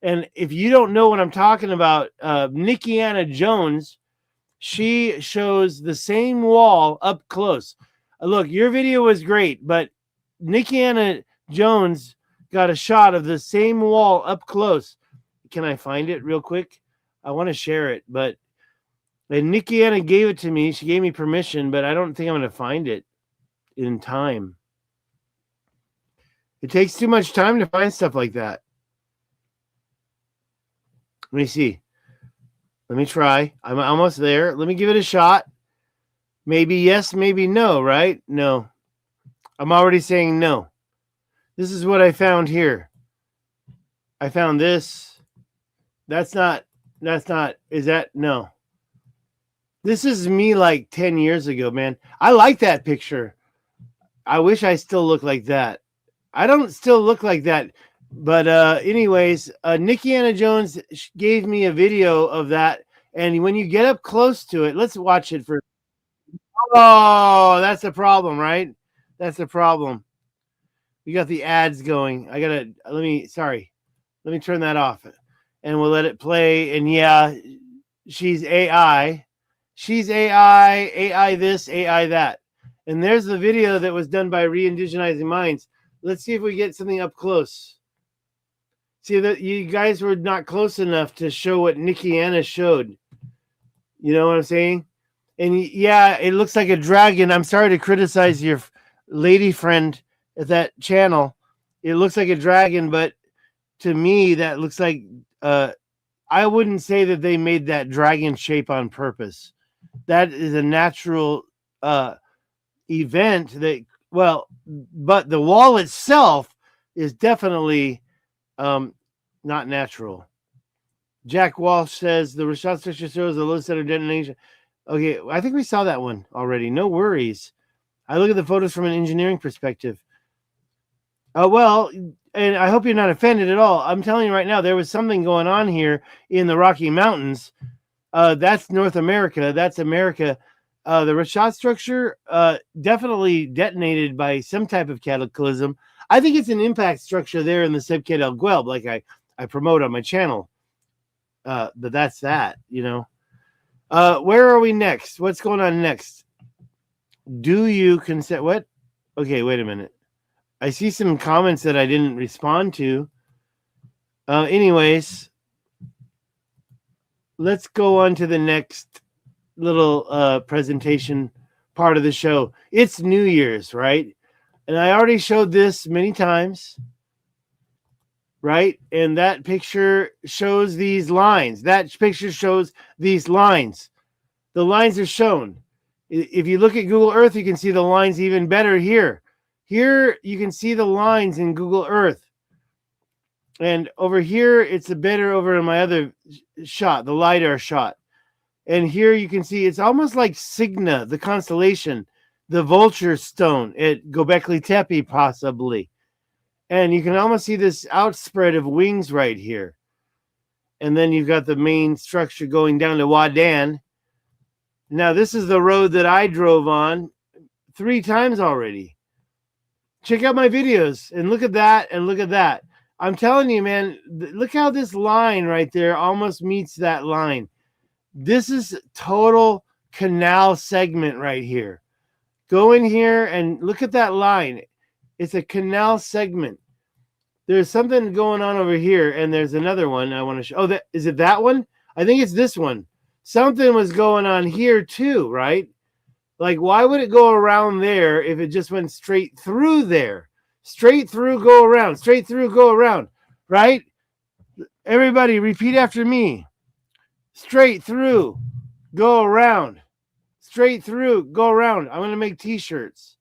And if you don't know what I'm talking about, Nikki Anna Jones, she shows the same wall up close. Look, your video was great, but Nikki Anna Jones got a shot of the same wall up close. Can I find it real quick? I want to share it, but and Nikki Anna gave it to me. She gave me permission, but I don't think I'm going to find it in time. It takes too much time to find stuff like that. Let me see. Let me try. I'm almost there. Let me give it a shot. Maybe yes, maybe no, right? No. I'm already saying no. This is what I found here. I found this. That's not, is that, no. This is me like 10 years ago, man. I like that picture. I wish I still look like that. I don't still look like that. But anyways, Nikki Anna Jones gave me a video of that. And when you get up close to it, let's watch it for. Oh, that's the problem, right? That's the problem. We got the ads going. Let me turn that off. And we'll let it play. And yeah, she's AI. She's AI this, AI that. And there's the video that was done by Re-Indigenizing Minds. Let's see if we get something up close. See, that you guys were not close enough to show what Nikki Anna showed. You know what I'm saying? And yeah, it looks like a dragon. I'm sorry to criticize your lady friend at that channel. It looks like a dragon, but to me, that looks like I wouldn't say that they made that dragon shape on purpose. That is a natural event that, well, but the wall itself is definitely not natural. Jack Walsh says the Richat structure shows a low center detonation. Okay, I think we saw that one already. No worries. I look at the photos from an engineering perspective. Well, and I hope you're not offended at all. I'm telling you right now, there was something going on here in the Rocky Mountains. That's North America. That's America. The Richat structure definitely detonated by some type of cataclysm. I think it's an impact structure there in the Sebket El Guelb, like I promote on my channel. But that's that, you know. Where are we next? What's going on next? Do you consent? What? Okay, wait a minute. I see some comments that I didn't respond to. Anyways, let's go on to the next little presentation part of the show. It's New Year's, right? And I already showed this many times, right? And that picture shows these lines. That picture shows these lines. The lines are shown. If you look at Google Earth, you can see the lines even better here. Here, you can see the lines in Google Earth. And over here, it's better over in my other shot, the LiDAR shot. And here you can see it's almost like Cygna, the constellation, the vulture stone at Göbekli Tepe, possibly. And you can almost see this outspread of wings right here. And then you've got the main structure going down to Wadan. Now, this is the road that I drove on 3 times already. Check out my videos and look at that and look at that. I'm telling you, man, look how this line right there almost meets that line. This is total canal segment right here. Go in here and look at that line. It's a canal segment. There's something going on over here, and there's another one I want to show. Oh, is it that one? I think it's this one. Something was going on here too, right? Like, why would it go around there if it just went straight through there? Straight through, go around. Straight through, go around. Right? Everybody, repeat after me. Straight through, go around. Straight through, go around. I'm going to make t-shirts.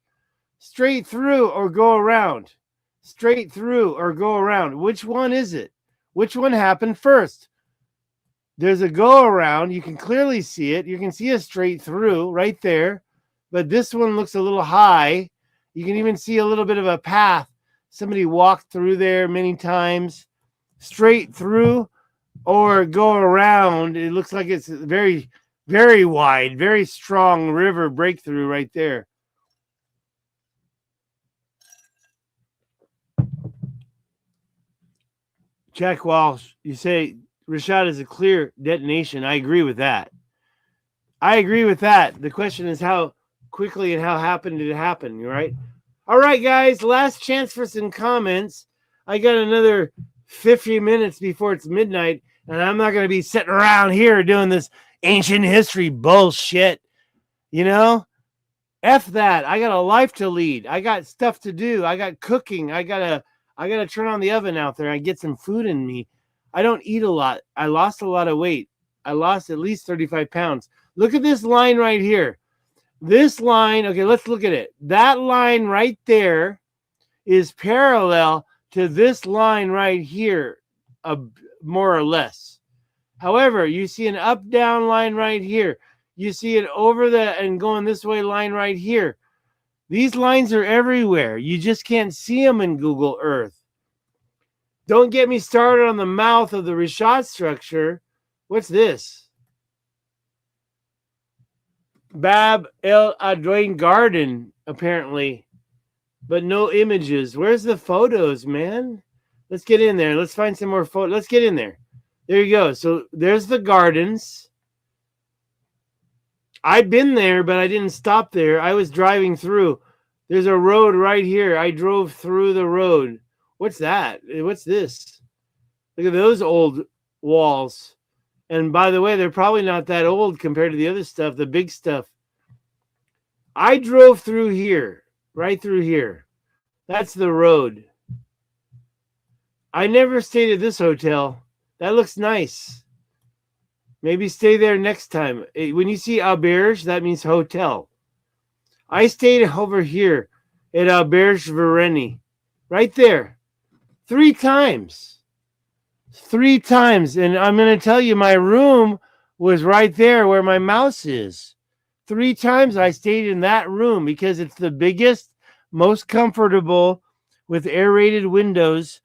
Straight through or go around. Straight through or go around. Which one is it? Which one happened first? There's a go around. You can clearly see it. You can see a straight through right there. But this one looks a little high. You can even see a little bit of a path. Somebody walked through there many times. Straight through or go around. It looks like it's very, very wide, very strong river breakthrough right there. Jack Walsh, you say Richat is a clear detonation. I agree with that. I agree with that. The question is how quickly and how happened did it happen, right? All right, guys, last chance for some comments. I got another 50 minutes before it's midnight, and I'm not going to be sitting around here doing this ancient history bullshit. You know? F that. I got a life to lead. I got stuff to do. I got cooking. I gotta turn on the oven out there and get some food in me. I don't eat a lot. I lost a lot of weight. I lost at least 35 pounds. Look at this line right here. This line, okay, let's look at it. That line right there is parallel to this line right here, more or less. However, you see an up-down line right here. You see it over the and going this way line right here. These lines are everywhere. You just can't see them in Google Earth. Don't get me started on the mouth of the Richat structure. What's this? Bab El Adwain Garden, apparently. But no images. Where's the photos, man? Let's get in there. Let's find some more photos. Let's get in there. There you go. So there's the gardens. I've been there, but I didn't stop there. I was driving through. There's a road right here. I drove through the road. What's that? What's this? Look at those old walls. And by the way, they're probably not that old compared to the other stuff, the big stuff. I drove through here, right through here. That's the road. I never stayed at this hotel. That looks nice. Maybe stay there next time. When you see Auberge, that means hotel. I stayed over here at Auberge Vereni. Right there. 3 times. 3 times. And I'm going to tell you, my room was right there where my mouse is. 3 times I stayed in that room because it's the biggest, most comfortable, with aerated windows.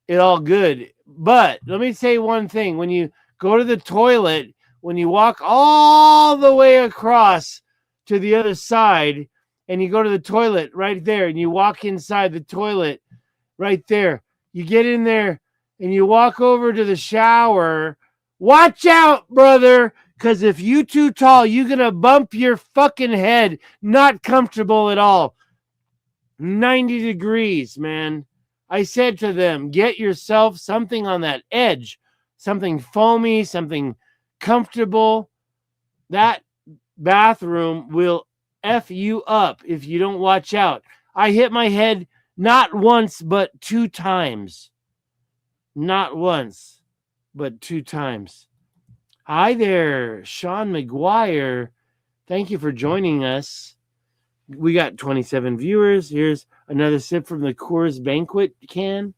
It all good. But let me say one thing. When you go to the toilet, when you walk all the way across to the other side and you go to the toilet right there and you walk inside the toilet right there, you get in there and you walk over to the shower, watch out, brother, because if you too tall, you're going to bump your fucking head. Not comfortable at all. 90 degrees, man. I said to them, get yourself something on that edge, something foamy, something comfortable. That bathroom will F you up if you don't watch out. I hit my head not once, but 2 times. Not once, but 2 times. Hi there, Sean McGuire. Thank you for joining us. We got 27 viewers. Here's another sip from the Coors Banquet can.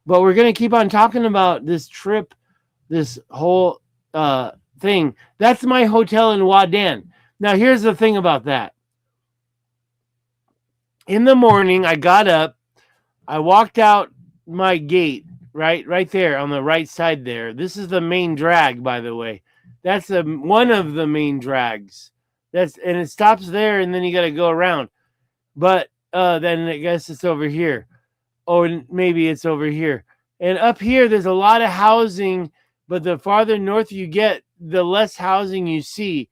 But we're going to keep on talking about this trip, this whole thing. That's my hotel in Wadan. Now, here's the thing about that. In the morning, I got up. I walked out my gate, right there on the right side there. This is the main drag, by the way. That's one of the main drags. And it stops there, and then you got to go around. But then I guess it's over here. Or maybe it's over here. And up here, there's a lot of housing, but the farther north you get, the less housing you see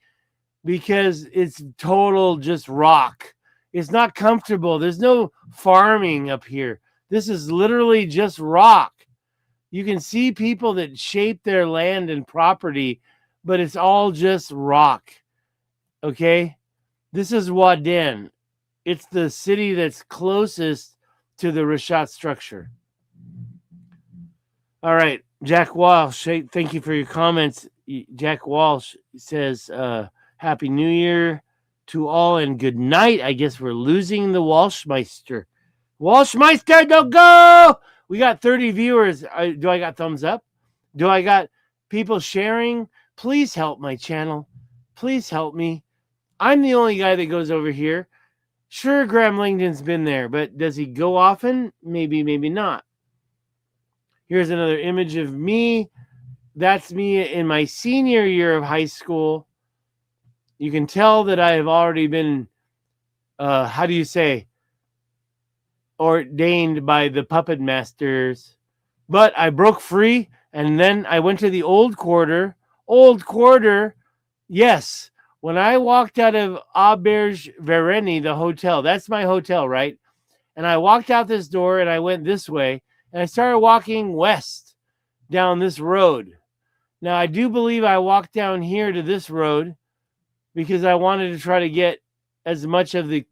because it's total just rock. It's not comfortable. There's no farming up here. This is literally just rock. You can see people that shape their land and property, but it's all just rock. Okay? This is Wadan. It's the city that's closest to the Richat structure. All right. Jack Walsh, thank you for your comments. Jack Walsh says, Happy New Year to all and good night. I guess we're losing the Walshmeister. Walshmeister, don't go! We got 30 viewers. Do I got thumbs up? Do I got people sharing? Please help my channel. Please help me. I'm the only guy that goes over here. Sure, Graham Langdon's been there, but does he go often? Maybe, maybe not. Here's another image of me. That's me in my senior year of high school. You can tell that I have already been, ordained by the puppet masters. But I broke free, and then I went to the old quarter. Old quarter, yes. When I walked out of Auberge Vereni, the hotel, that's my hotel, right? And I walked out this door, and I went this way, and I started walking west down this road. Now, I do believe I walked down here to this road because I wanted to try to get as much of the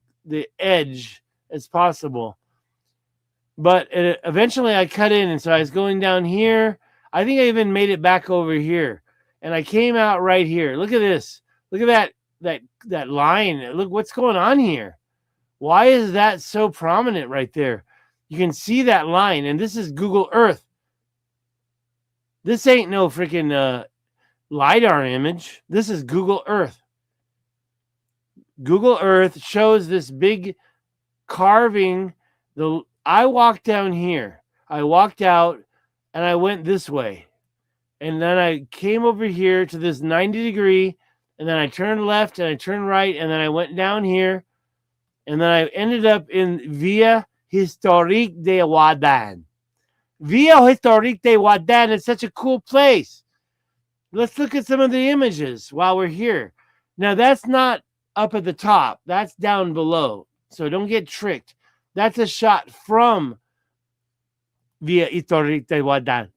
edge as possible. But eventually I cut in, and so I was going down here. I think I even made it back over here, and I came out right here. Look at this. Look at that line. Look what's going on here. Why is that so prominent right there? You can see that line, and this is Google Earth. This ain't no freaking LiDAR image. This is Google Earth. Google Earth shows this big carving. I walked down here. I walked out, and I went this way. And then I came over here to this 90 degree, and then I turned left, and I turned right, and then I went down here, and then I ended up in Via Historique de Wadan. Via Historique de Wadan is such a cool place. Let's look at some of the images while we're here. Now, that's not up at the top. That's down below. So don't get tricked. That's a shot from Via Historique de Wadan.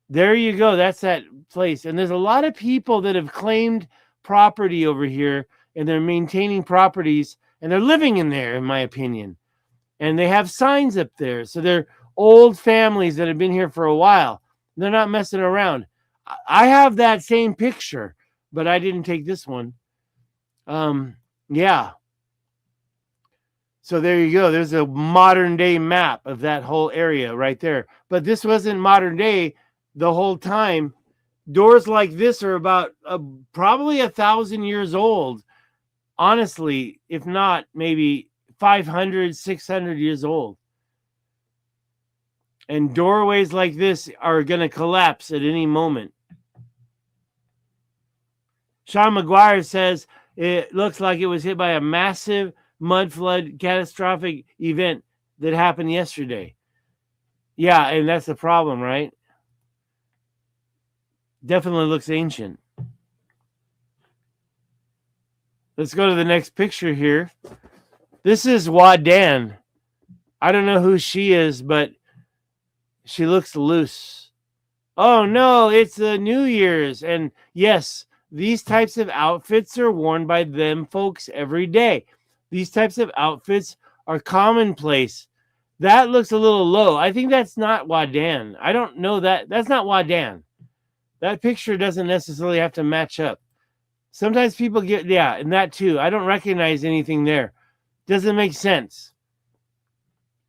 There you go. That's that place. And there's a lot of people that have claimed property over here, and they're maintaining properties, and they're living in there, in my opinion. And they have signs up there. So they're old families that have been here for a while. They're not messing around. I have that same picture, but I didn't take this one. Yeah. So there you go. There's a modern day map of that whole area right there. But this wasn't modern day the whole time. Doors like this are about probably 1,000 years old. Honestly, if not maybe 500, 600 years old. And doorways like this are going to collapse at any moment. Sean McGuire says it looks like it was hit by a massive mud flood catastrophic event that happened yesterday. Yeah, and that's the problem, right? Definitely looks ancient. Let's go to the next picture here. This is Wadan. I don't know who she is, but she looks loose. Oh no, it's the New Year's. And yes, these types of outfits are worn by them folks every day. These types of outfits are commonplace. That looks a little low. I think that's not Wadan. I don't know that. That's not Wadan. That picture doesn't necessarily have to match up. Sometimes people get, yeah, and that too. I don't recognize anything there. Doesn't make sense.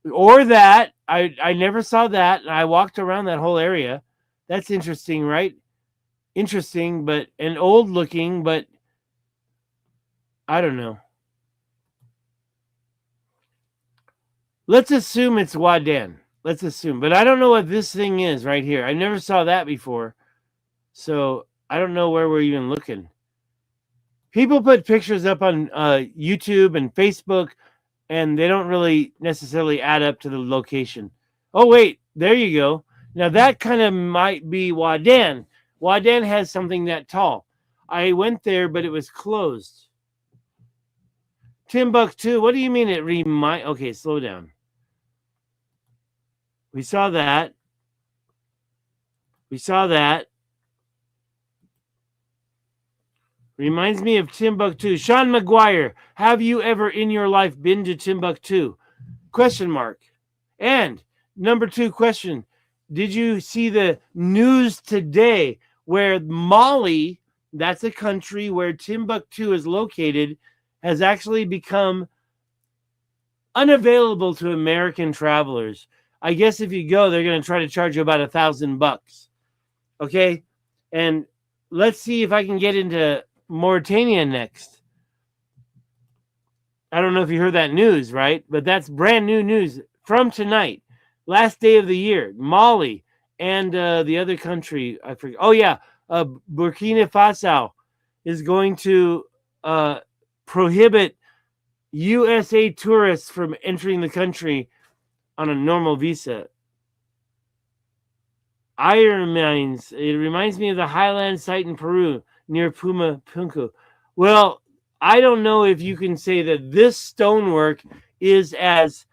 Or that. I never saw that. I walked around that whole area. That's interesting, right? Interesting, but and old looking, but I don't know. Let's assume it's Wadan. Let's assume. But I don't know what this thing is right here. I never saw that before. So I don't know where we're even looking. People put pictures up on YouTube and Facebook, and they don't really necessarily add up to the location. Oh, wait. There you go. Now, that kind of might be Wadan. Wadan has something that tall. I went there, but it was closed. Timbuktu. What do you mean it Okay, slow down. We saw that. We saw that. Reminds me of Timbuktu. Sean McGuire, have you ever in your life been to Timbuktu? Question mark. And number 2 question. Did you see the news today where Mali, that's a country where Timbuktu is located, has actually become unavailable to American travelers? I guess if you go, they're going to try to charge you about $1,000. Okay? And let's see if I can get into Mauritania next. I don't know if you heard that news, right? But that's brand new news from tonight. Last day of the year. Mali and the other country, I forget. Oh, yeah. Burkina Faso is going to prohibit USA tourists from entering the country on a normal visa. It reminds me of the Highland site in Peru near Punco. Well, I don't know if you can say that this stonework is as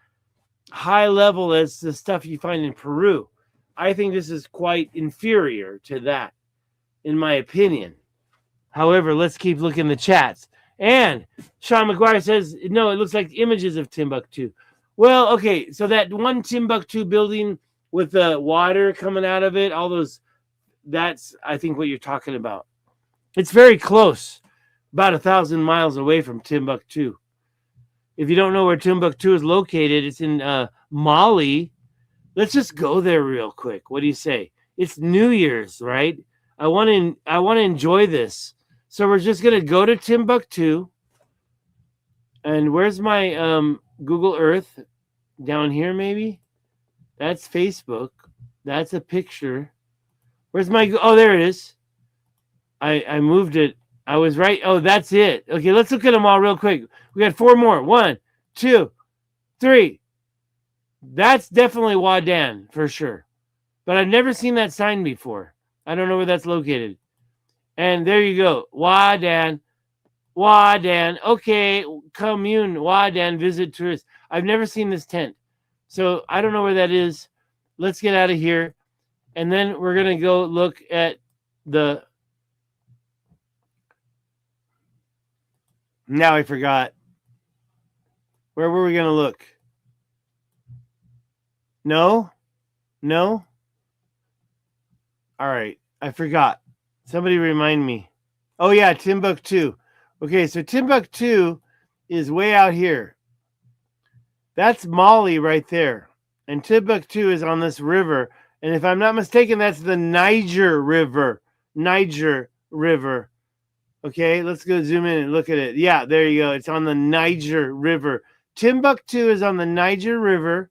high level as the stuff you find in Peru. I think this is quite inferior to that, in my opinion. However, let's keep looking in the chats. And Sean McGuire says, no, it looks like images of Timbuktu. Well, okay, so that one Timbuktu building with the water coming out of it, all those, that's, I think, what you're talking about. It's very close, about 1,000 miles away from Timbuktu. If you don't know where Timbuktu is located, it's in Mali. Let's just go there real quick. What do you say? It's New Year's, right? I want to enjoy this. So we're just going to go to Timbuktu. And where's my Google Earth? Down here, maybe? That's Facebook. That's a picture. Where's my... Oh, there it is. I moved it. I was right. Oh, that's it. Okay, let's look at them all real quick. We got 4 more. 1, 2, 3. That's definitely Wadan for sure. But I've never seen that sign before. I don't know where that's located. And there you go. Wadan. Wadan. Okay, commune. Wadan, visit tourists. I've never seen this tent. So I don't know where that is. Let's get out of here. And then we're going to go look at the... Now I forgot. Where were we going to look? No? No? All right. I forgot. Somebody remind me. Oh, yeah, Timbuktu. Okay, so Timbuktu is way out here. That's Mali right there. And Timbuktu is on this river. And if I'm not mistaken, that's the Niger River. Niger River. Okay, let's go zoom in and look at it. Yeah, there you go. It's on the Niger River. Timbuktu is on the Niger River.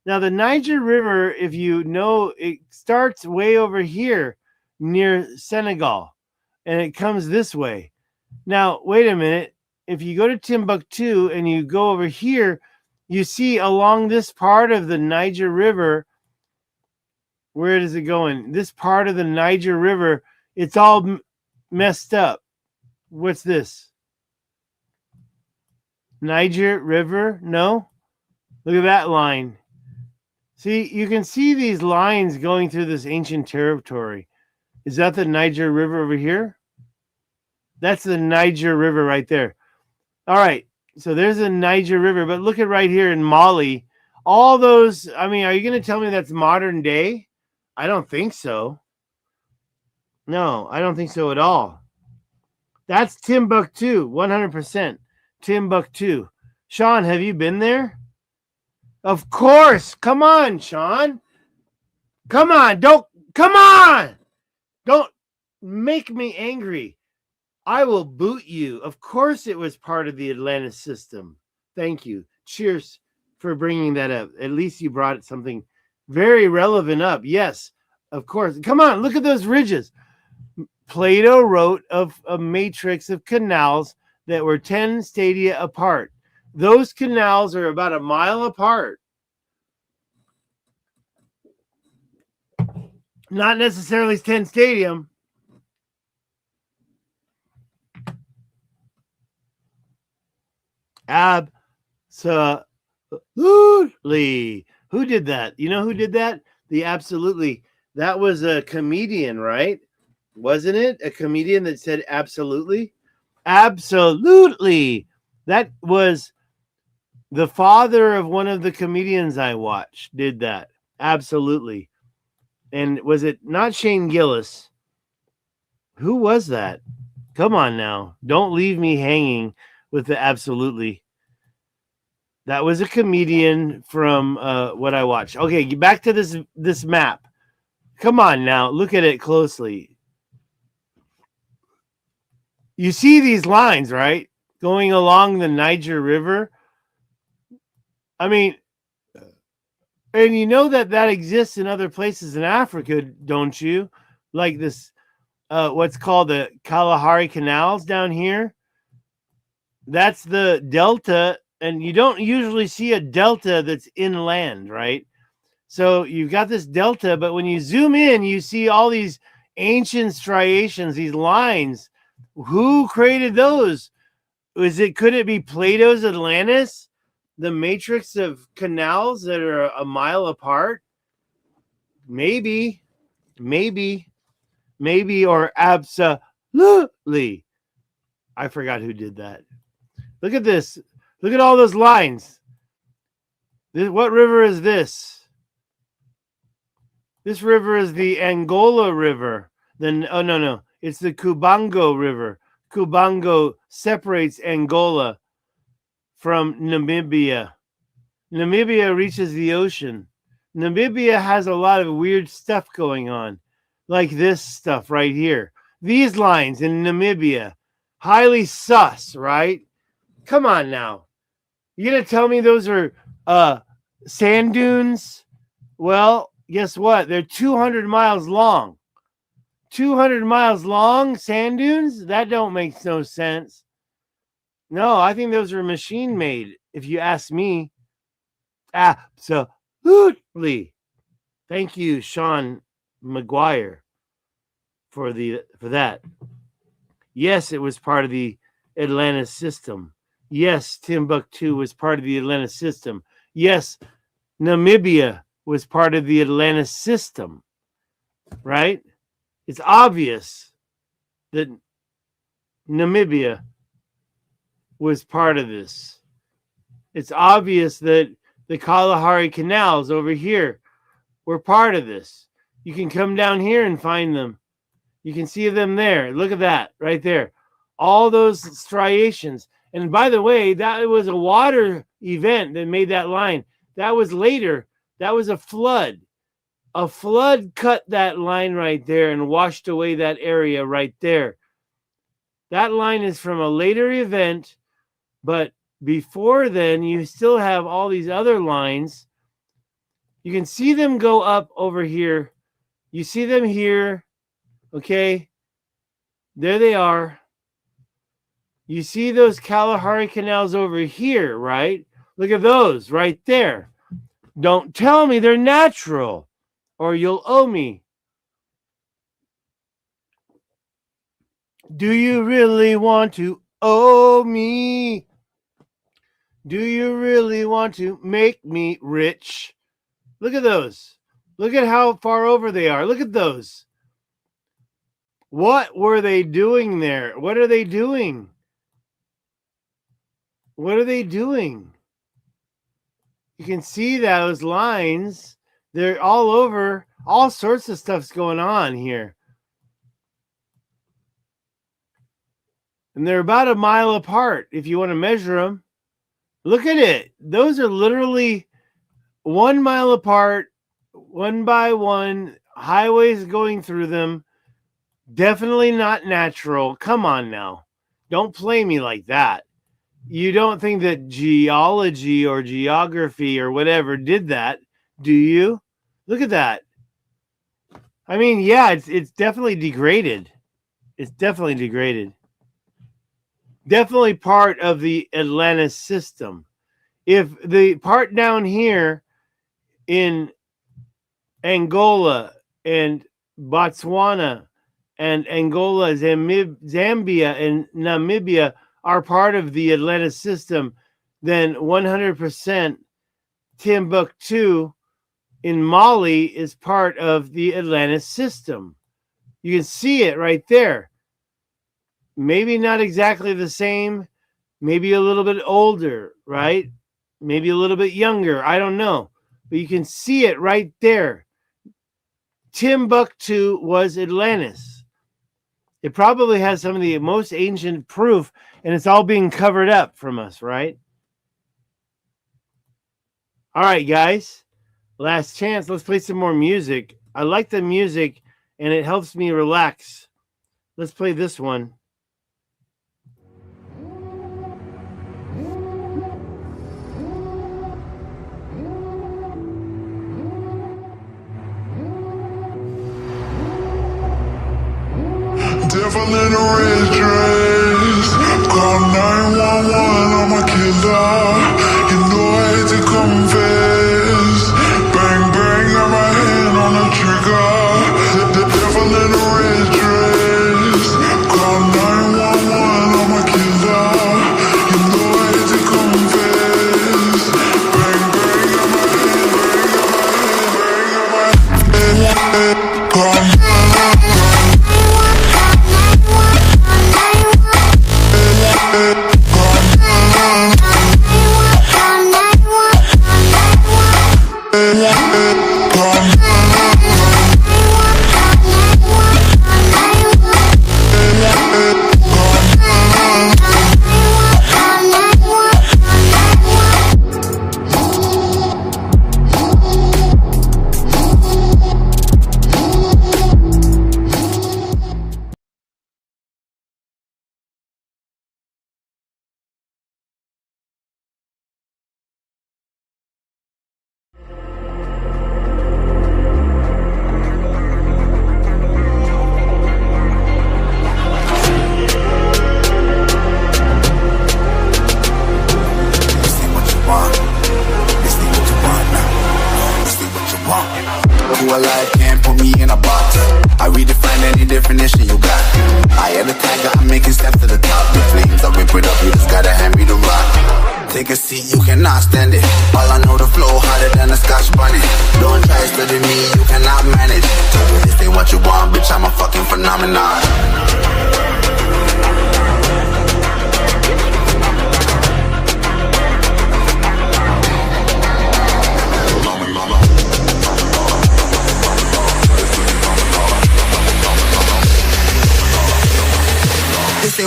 Now, the Niger River, if you know, it starts way over here near Senegal, and it comes this way. Now, wait a minute. If you go to Timbuktu and you go over here, you see along this part of the Niger River, where is it going? This part of the Niger River, it's all messed up. What's this? Niger River? No? Look at that line. See, you can see these lines going through this ancient territory. Is that the Niger River over here? That's the Niger River right there. All right. So there's the Niger River. But look at right here in Mali. All those, I mean, are you going to tell me that's modern day? I don't think so. No, I don't think so at all. That's Timbuktu, 100%. Timbuktu. Sean, have you been there? Of course. Come on, Sean. Come on. Don't make me angry. I will boot you. Of course it was part of the Atlantis system. Thank you. Cheers for bringing that up. At least you brought something very relevant up. Yes, of course. Come on, look at those ridges. Plato wrote of a matrix of canals that were 10 stadia apart. Those canals are about a mile apart. Not necessarily 10 stadium. Absolutely. Who did that? You know who did that? The absolutely. That was a comedian, right? Wasn't it? A comedian that said absolutely? Absolutely. That was the father of one of the comedians I watched did that. Absolutely. And was it not Shane Gillis? Who was that? Come on now. Don't leave me hanging with the absolutely. That was a comedian from what I watched. Okay, back to this map. Come on now. Look at it closely. You see these lines, right? Going along the Niger River. I mean, and you know that exists in other places in Africa, don't you? Like this, what's called the Kalahari Canals down here. That's the delta, and you don't usually see a delta that's inland, right? So you've got this delta, but when you zoom in, you see all these ancient striations, these lines. Who created those? Could it be Plato's Atlantis? The matrix of canals that are a mile apart? Maybe, or absolutely. I forgot who did that. Look at this. Look at all those lines. What river is this? This river is the Angola River. No. It's the Kubango River. Kubango separates Angola from Namibia. Namibia reaches the ocean. Namibia has a lot of weird stuff going on, like this stuff right here. These lines in Namibia, highly sus, right? Come on now. You're going to tell me those are sand dunes? Well, guess what? They're 200 miles long. 200 miles long sand dunes? That don't make no sense. No, I think those are machine made, if you ask me. Absolutely. Thank you, Sean McGuire, for that. Yes, it was part of the Atlantis system. Yes, Timbuktu was part of the Atlantis system. Yes, Namibia was part of the Atlantis system. Right? It's obvious that Namibia was part of this. It's obvious that the Kalahari canals over here were part of this. You can come down here and find them. You can see them there. Look at that right there. All those striations. And by the way, that was a water event that made that line. That was later. That was a flood. A flood cut that line right there and washed away that area right there. That line is from a later event, but before then, you still have all these other lines. You can see them go up over here. You see them here. Okay. There they are. You see those Kalahari canals over here, right? Look at those right there. Don't tell me they're natural or you'll owe me. Do you really want to owe me? Do you really want to make me rich? Look at those. Look at how far over they are. Look at those. What were they doing there? What are they doing? What are they doing? You can see those lines. They're all over. All sorts of stuff's going on here. And they're about a mile apart if you want to measure them. Look at it. Those are literally 1 mile apart, one by one, highways going through them. Definitely not natural. Come on now. Don't play me like that. You don't think that geology or geography or whatever did that, do you? Look at that. I mean, yeah, it's definitely degraded. It's definitely degraded. Definitely part of the Atlantis system. If the part down here in Angola and Botswana and Angola, Zambia, and Namibia are part of the Atlantis system, then 100% Timbuktu in Mali is part of the Atlantis system. You can see it right there. Maybe not exactly the same, maybe a little bit older, right? Maybe a little bit younger. I don't know. But you can see it right there. Timbuktu was Atlantis. It probably has some of the most ancient proof, and it's all being covered up from us, right? All right, guys. Last chance. Let's play some more music. I like the music, and it helps me relax. Let's play this one. Devil in a red dress, call 911, I'm a killer. You know I hate to confess. Bang bang, got my hand on the trigger. The devil in a red dress, call 911, I'm a killer. You know I hate to confess. Bang bang, got my hand, call 911.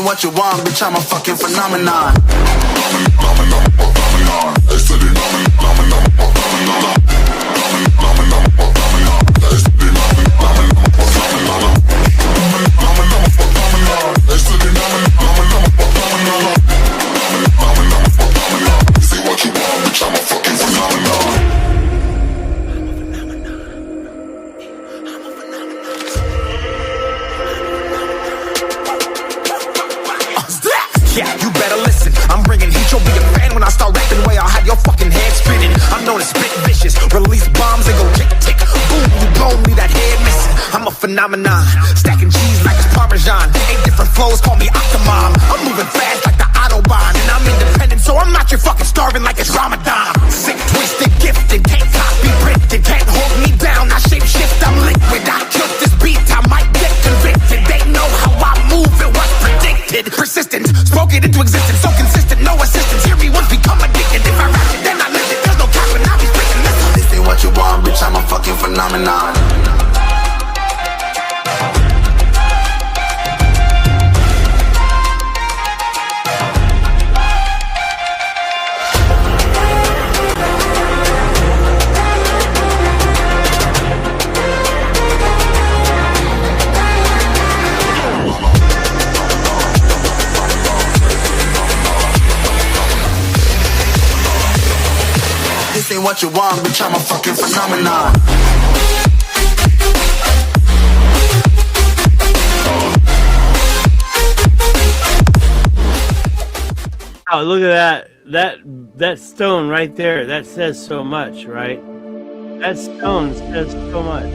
What you want, bitch, I'm a fucking phenomenon. ain't what you want, bitch, I'm a fucking phenomenon. Oh, look at that. That stone right there, that says so much, right? That stone says so much.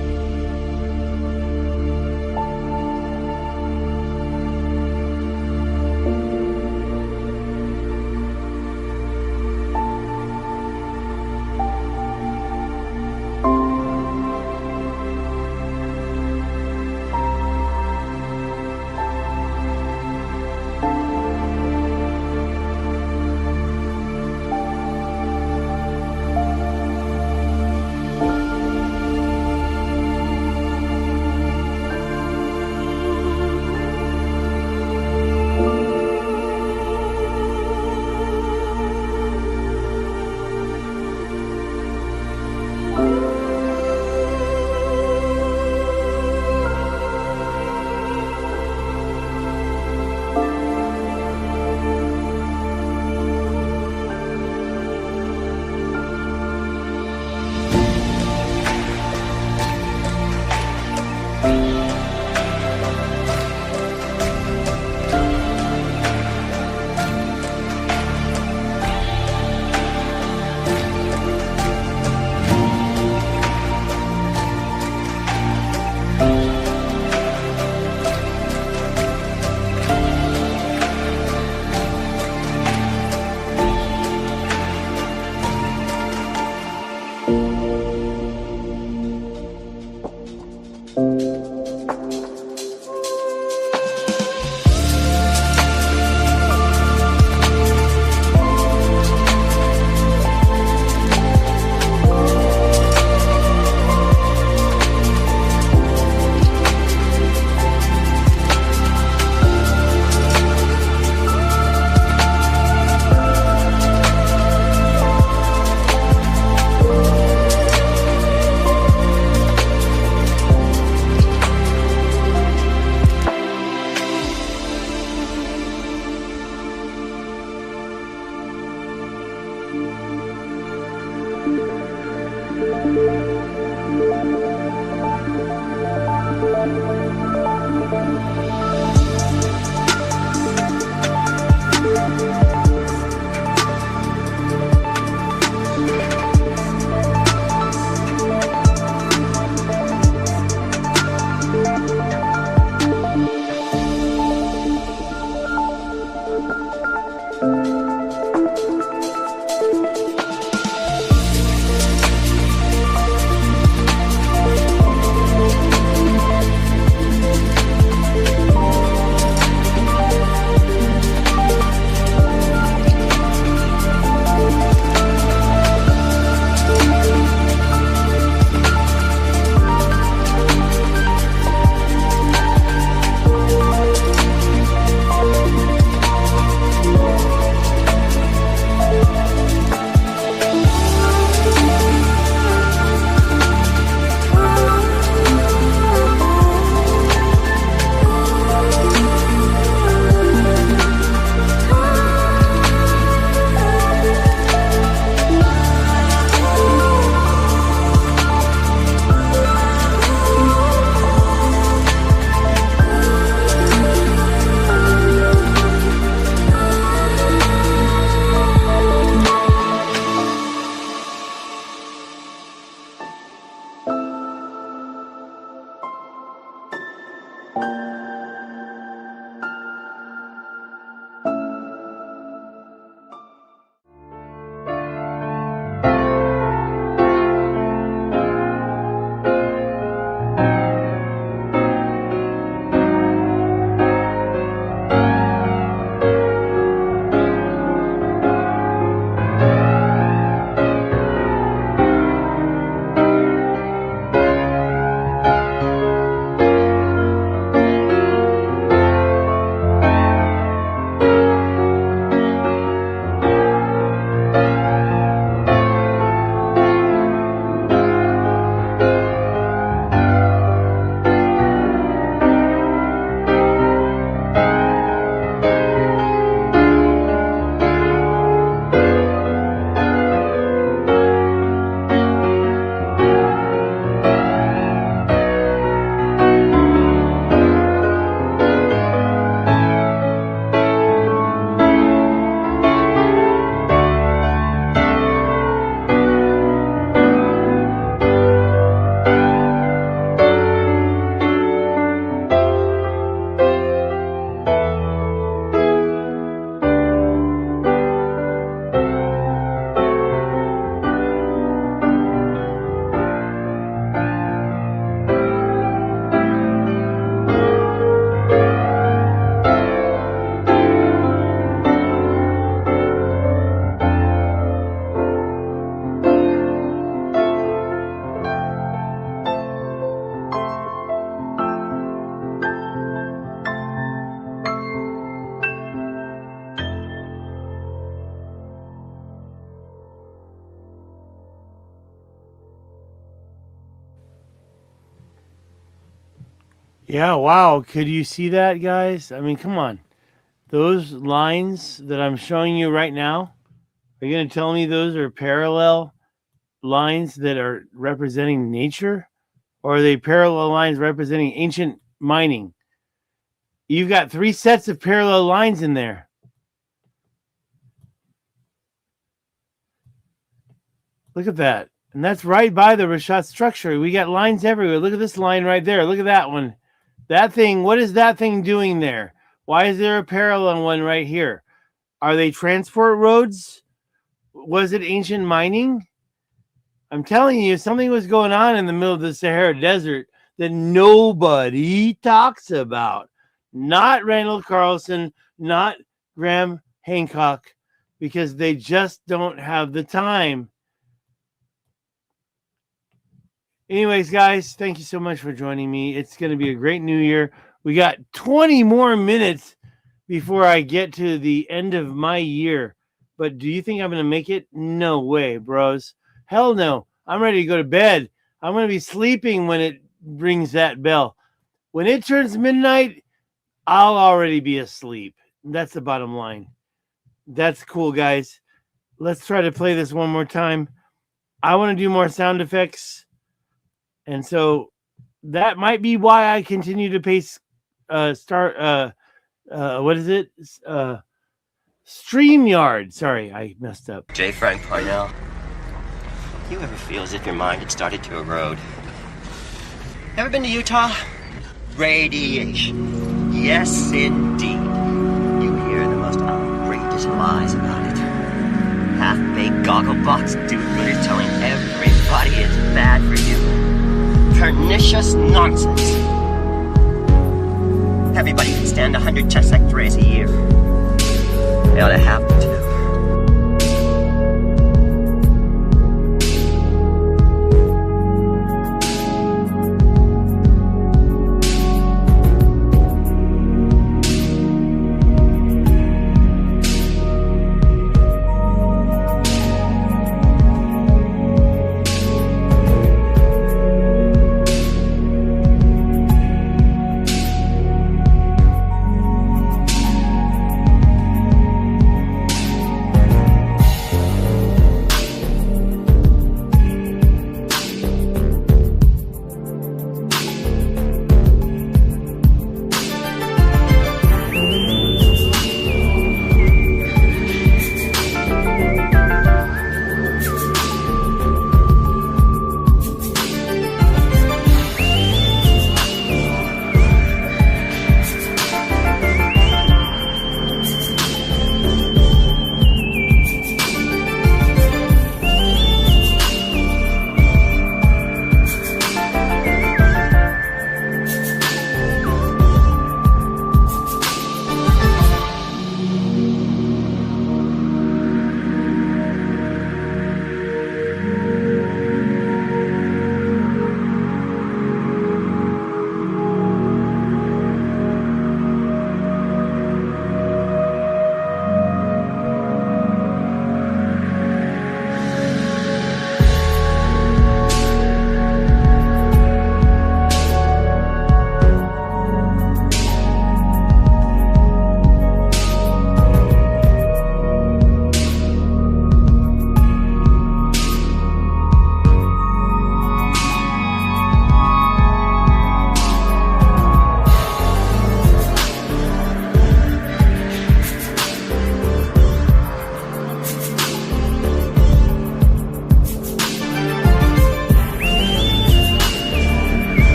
Yeah, wow. Could you see that, guys? I mean, come on. Those lines that I'm showing you right now, are you going to tell me those are parallel lines that are representing nature? Or are they parallel lines representing ancient mining? You've got 3 sets of parallel lines in there. Look at that. And that's right by the Richat structure. We got lines everywhere. Look at this line right there. Look at that one. That thing, what is that thing doing there? Why is there a parallel one right here? Are they transport roads? Was it ancient mining? I'm telling you, something was going on in the middle of the Sahara Desert that nobody talks about. Not Randall Carlson, not Graham Hancock, because they just don't have the time. Anyways, guys, thank you so much for joining me. It's going to be a great new year. We got 20 more minutes before I get to the end of my year. But do you think I'm going to make it? No way, bros. Hell no. I'm ready to go to bed. I'm going to be sleeping when it rings that bell. When it turns midnight, I'll already be asleep. That's the bottom line. That's cool, guys. Let's try to play this one more time. I want to do more sound effects. And so that might be why I continue to pace what is it? StreamYard. Sorry, I messed up. J. Frank Parnell. You ever feel as if your mind had started to erode? Ever been to Utah? Radiation. Yes, indeed. You hear the most outrageous lies about it. Half-baked goggle-box do-gooders telling everybody it's bad for you. Pernicious nonsense. Everybody can stand 100 chest x-rays a year. They ought to have them too.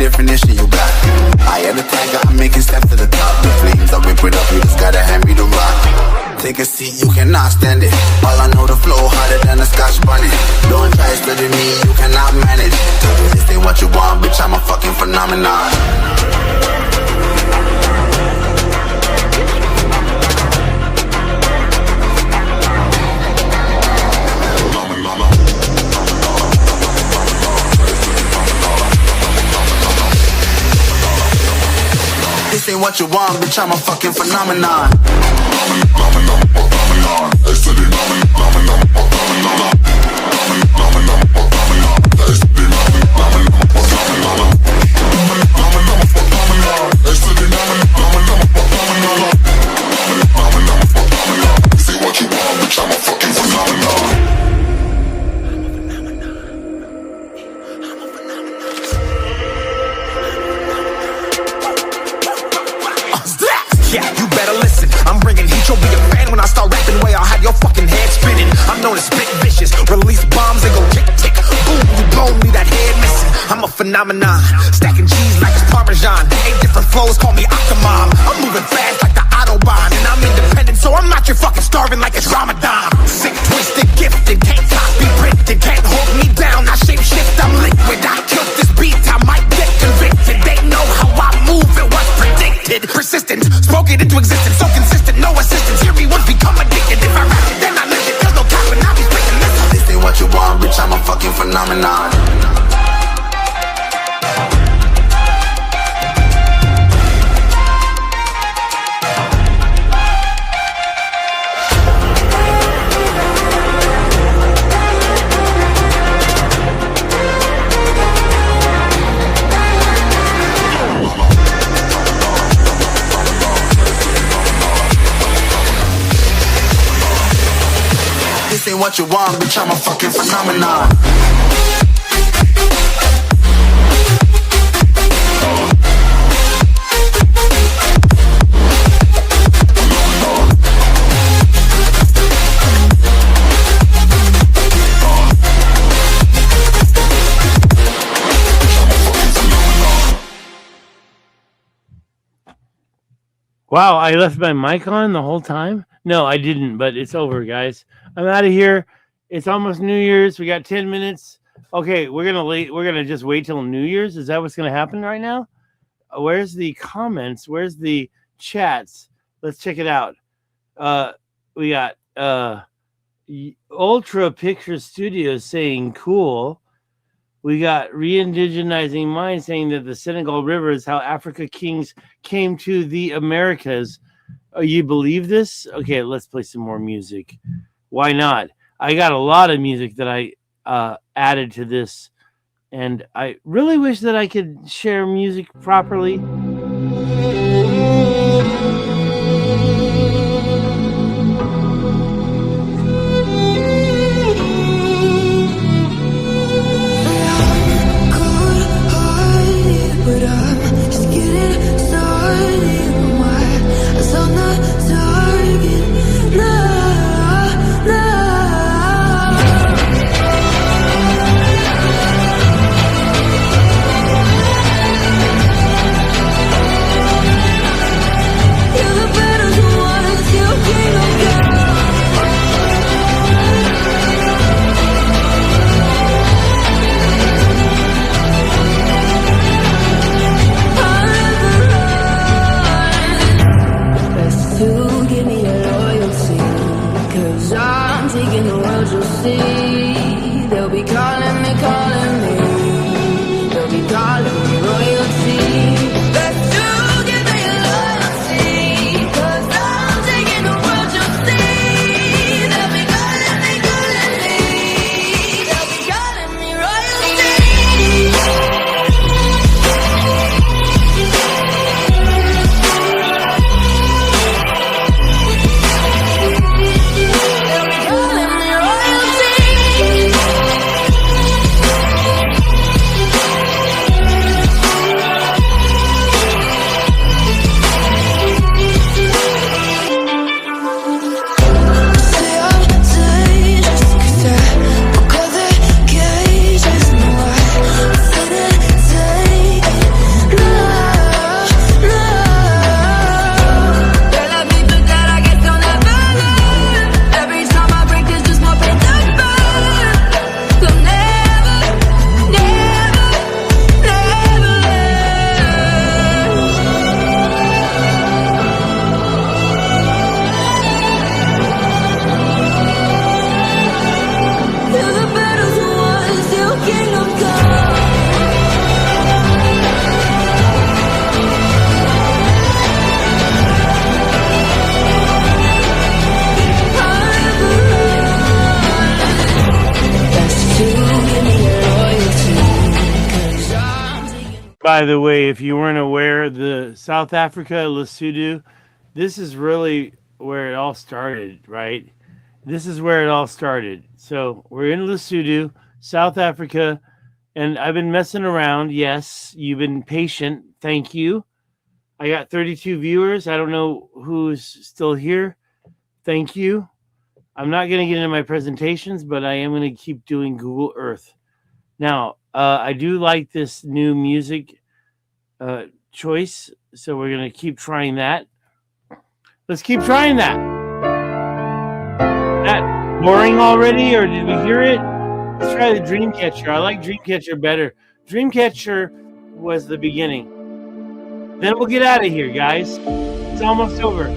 definition you got. I am the tiger, I'm making steps to the top. The flames, I whip it up, you just gotta hand me the rock. Take a seat, you cannot stand it. All I know, the flow harder than a Scotch bunny. Don't try studying me, you cannot manage. This ain't what you want, bitch, I'm a fucking phenomenon. This ain't what you want, bitch, I'm a fucking phenomenon. Yeah, you better listen. I'm bringing heat, you'll be a fan when I start rapping. Way I'll have your fucking head spinning. I'm known as spit vicious, release bombs and go tick tick. Boom, you blown, leave that head missing. I'm a phenomenon, stacking cheese like it's Parmesan. 8 different flows, call me Octomom. I'm moving fast like the Autobahn, and I'm independent, so I'm not your fucking starving like it's Ramadan. Sick, twisted, gifted, can't copy, printed, can't hold me down. I shape shift, I'm liquid. I killed this beat, I might get convicted. They know how I move, it was predicted. Persistent, spoke it into existence, so consistent, no assistance. Hear me once, become addicted. If I rap it, then I live it. There's no cap, and I'll be spitting this. This ain't what you want, bitch, I'm a fucking phenomenon. This ain't what you want, bitch, I'm a fucking phenomenon. Wow, I left my mic on the whole time? No, I didn't, but it's over, guys. I'm out of here. It's almost New Year's. We got 10 minutes. Okay, we're gonna just wait till New Year's. Is that what's gonna happen right now? Where's the comments? Where's the chats? Let's check it out. We got Ultra Picture Studios saying cool. We got Re-Indigenizing Mind saying that the Senegal River is how Africa kings came to the Americas. Oh, you believe this? Okay, let's play some more music. Why not? I got a lot of music that I added to this, and I really wish that I could share music properly. By the way, if you weren't aware, the South Africa, Lesotho, this is really where it all started, right? This is where it all started. So we're in Lesotho, South Africa, and I've been messing around. Yes, you've been patient. Thank you. I got 32 viewers. I don't know who's still here. Thank you. I'm not going to get into my presentations, but I am going to keep doing Google Earth. Now, I do like this new music choice, so we're going to keep trying that. Let's keep trying that. That boring already, or did we hear it? Let's try the Dreamcatcher. I like Dreamcatcher better. Dreamcatcher was the beginning. Then we'll get out of here, guys. It's almost over.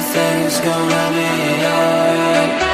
Everything's gonna be alright.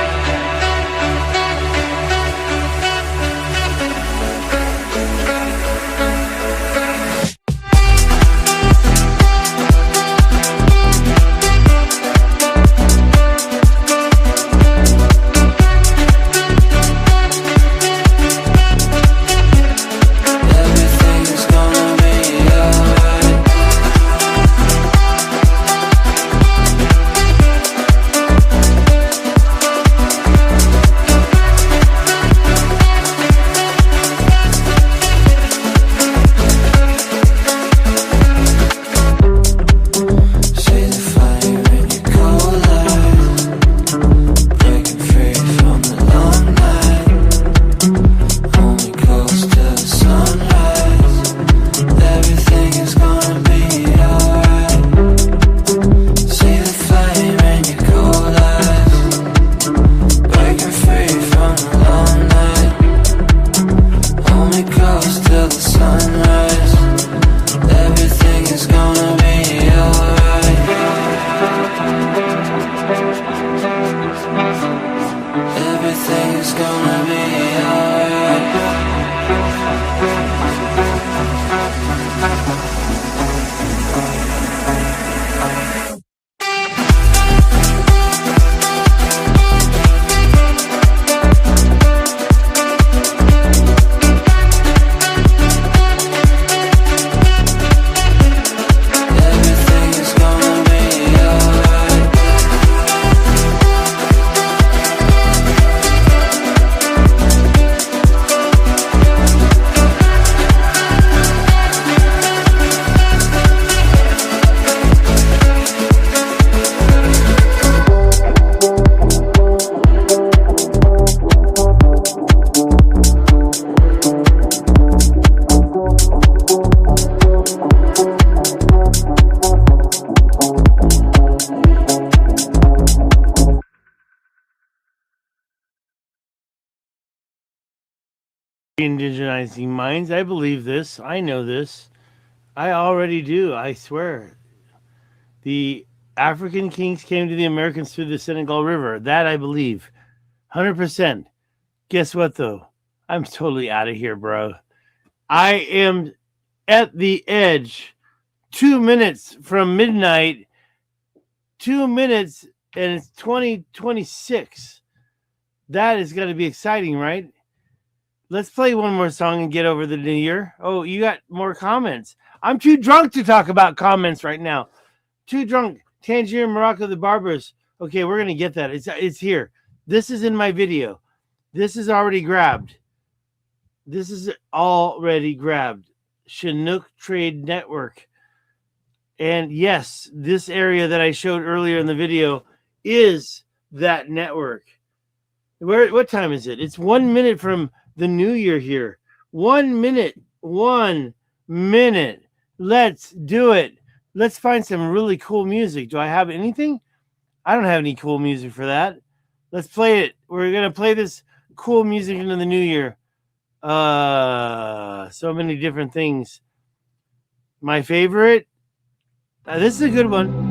Indigenizing minds. I believe this. I know this. I already do. I swear. The African kings came to the Americans through the Senegal River. That I believe. 100%. Guess what, though? I'm totally out of here, bro. I am at the edge. 2 minutes from midnight. 2 minutes, and it's 2026. That is going to be exciting, right? Let's play one more song and get over the new year. Oh, you got more comments. I'm too drunk to talk about comments right now. Too drunk. Tangier Morocco, the Barbers. Okay, we're going to get that. It's here. This is in my video. This is already grabbed. This is already grabbed. Chinook Trade Network. And yes, this area that I showed earlier in the video is that network. What time is it? It's 1 minute from the new year here. 1 minute. 1 minute. Let's do it. Let's find some really cool music. Do I have anything? I don't have any cool music for that. Let's play it. We're going to play this cool music into the new year. So many different things. My favorite. This is a good one.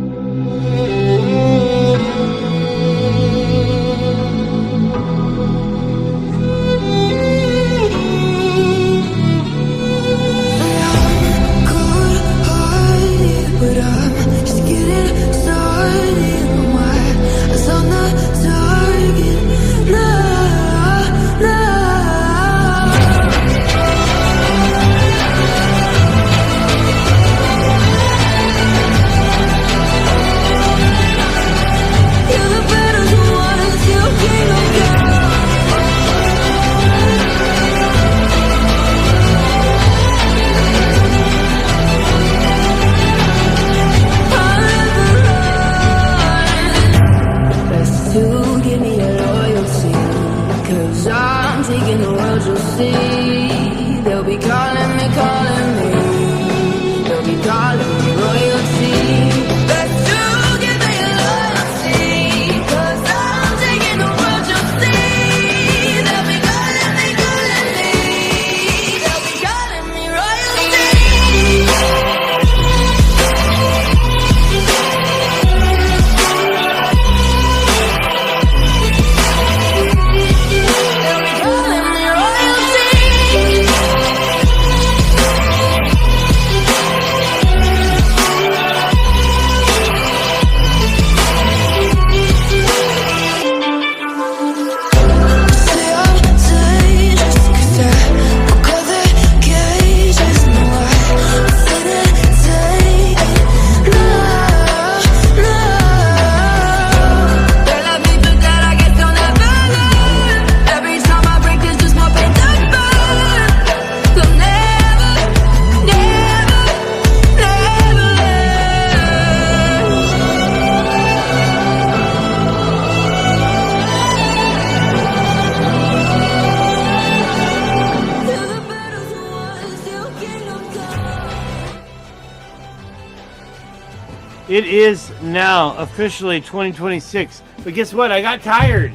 It is now officially 2026. But guess what? I got tired.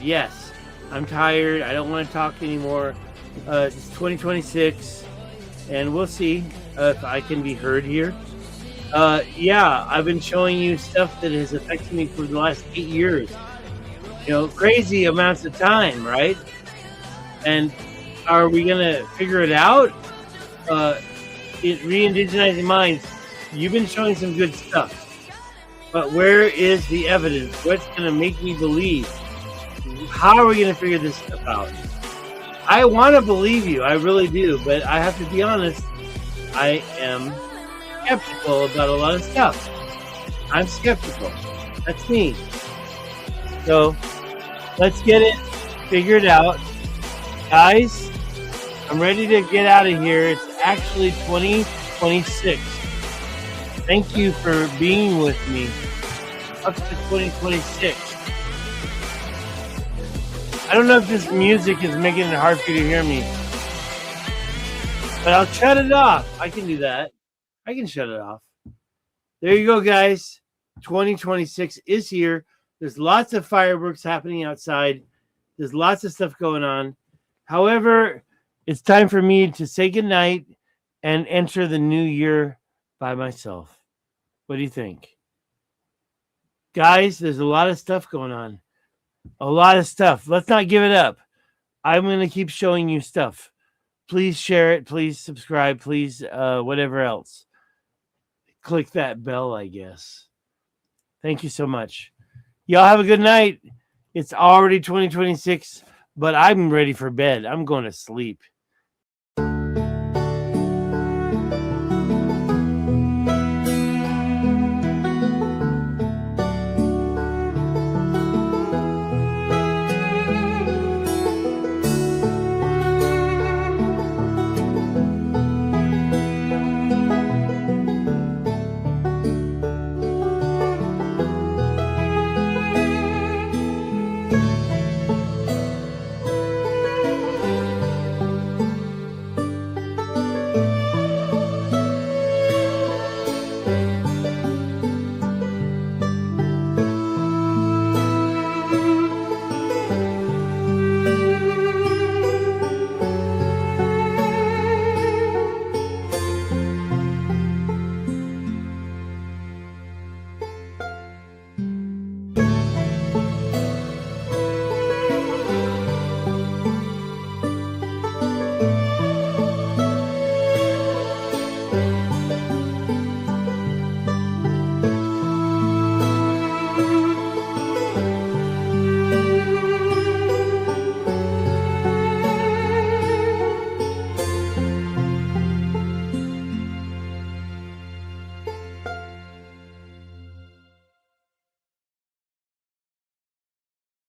Yes, I'm tired. I don't want to talk anymore. It's 2026, and we'll see if I can be heard here. Yeah, I've been showing you stuff that has affected me for the last 8 years. Crazy amounts of time, right? And are we going to figure it out? Re-indigenizing minds, you've been showing some good stuff. But where is the evidence? What's going to make me believe? How are we going to figure this stuff out? I want to believe you. I really do. But I have to be honest. I am skeptical about a lot of stuff. I'm skeptical. That's me. So let's get it figured out. Guys, I'm ready to get out of here. It's actually 2026. Thank you for being with me up to 2026. I don't know if this music is making it hard for you to hear me, but I'll shut it off. I can do that. I can shut it off. There you go, guys. 2026 is here. There's lots of fireworks happening outside. There's lots of stuff going on. However, it's time for me to say goodnight and enter the new year by myself. What do you think? Guys, there's a lot of stuff going on. A lot of stuff. Let's not give it up. I'm going to keep showing you stuff. Please share it. Please subscribe. Please whatever else. Click that bell, I guess. Thank you so much. Y'all have a good night. It's already 2026, but I'm ready for bed. I'm going to sleep.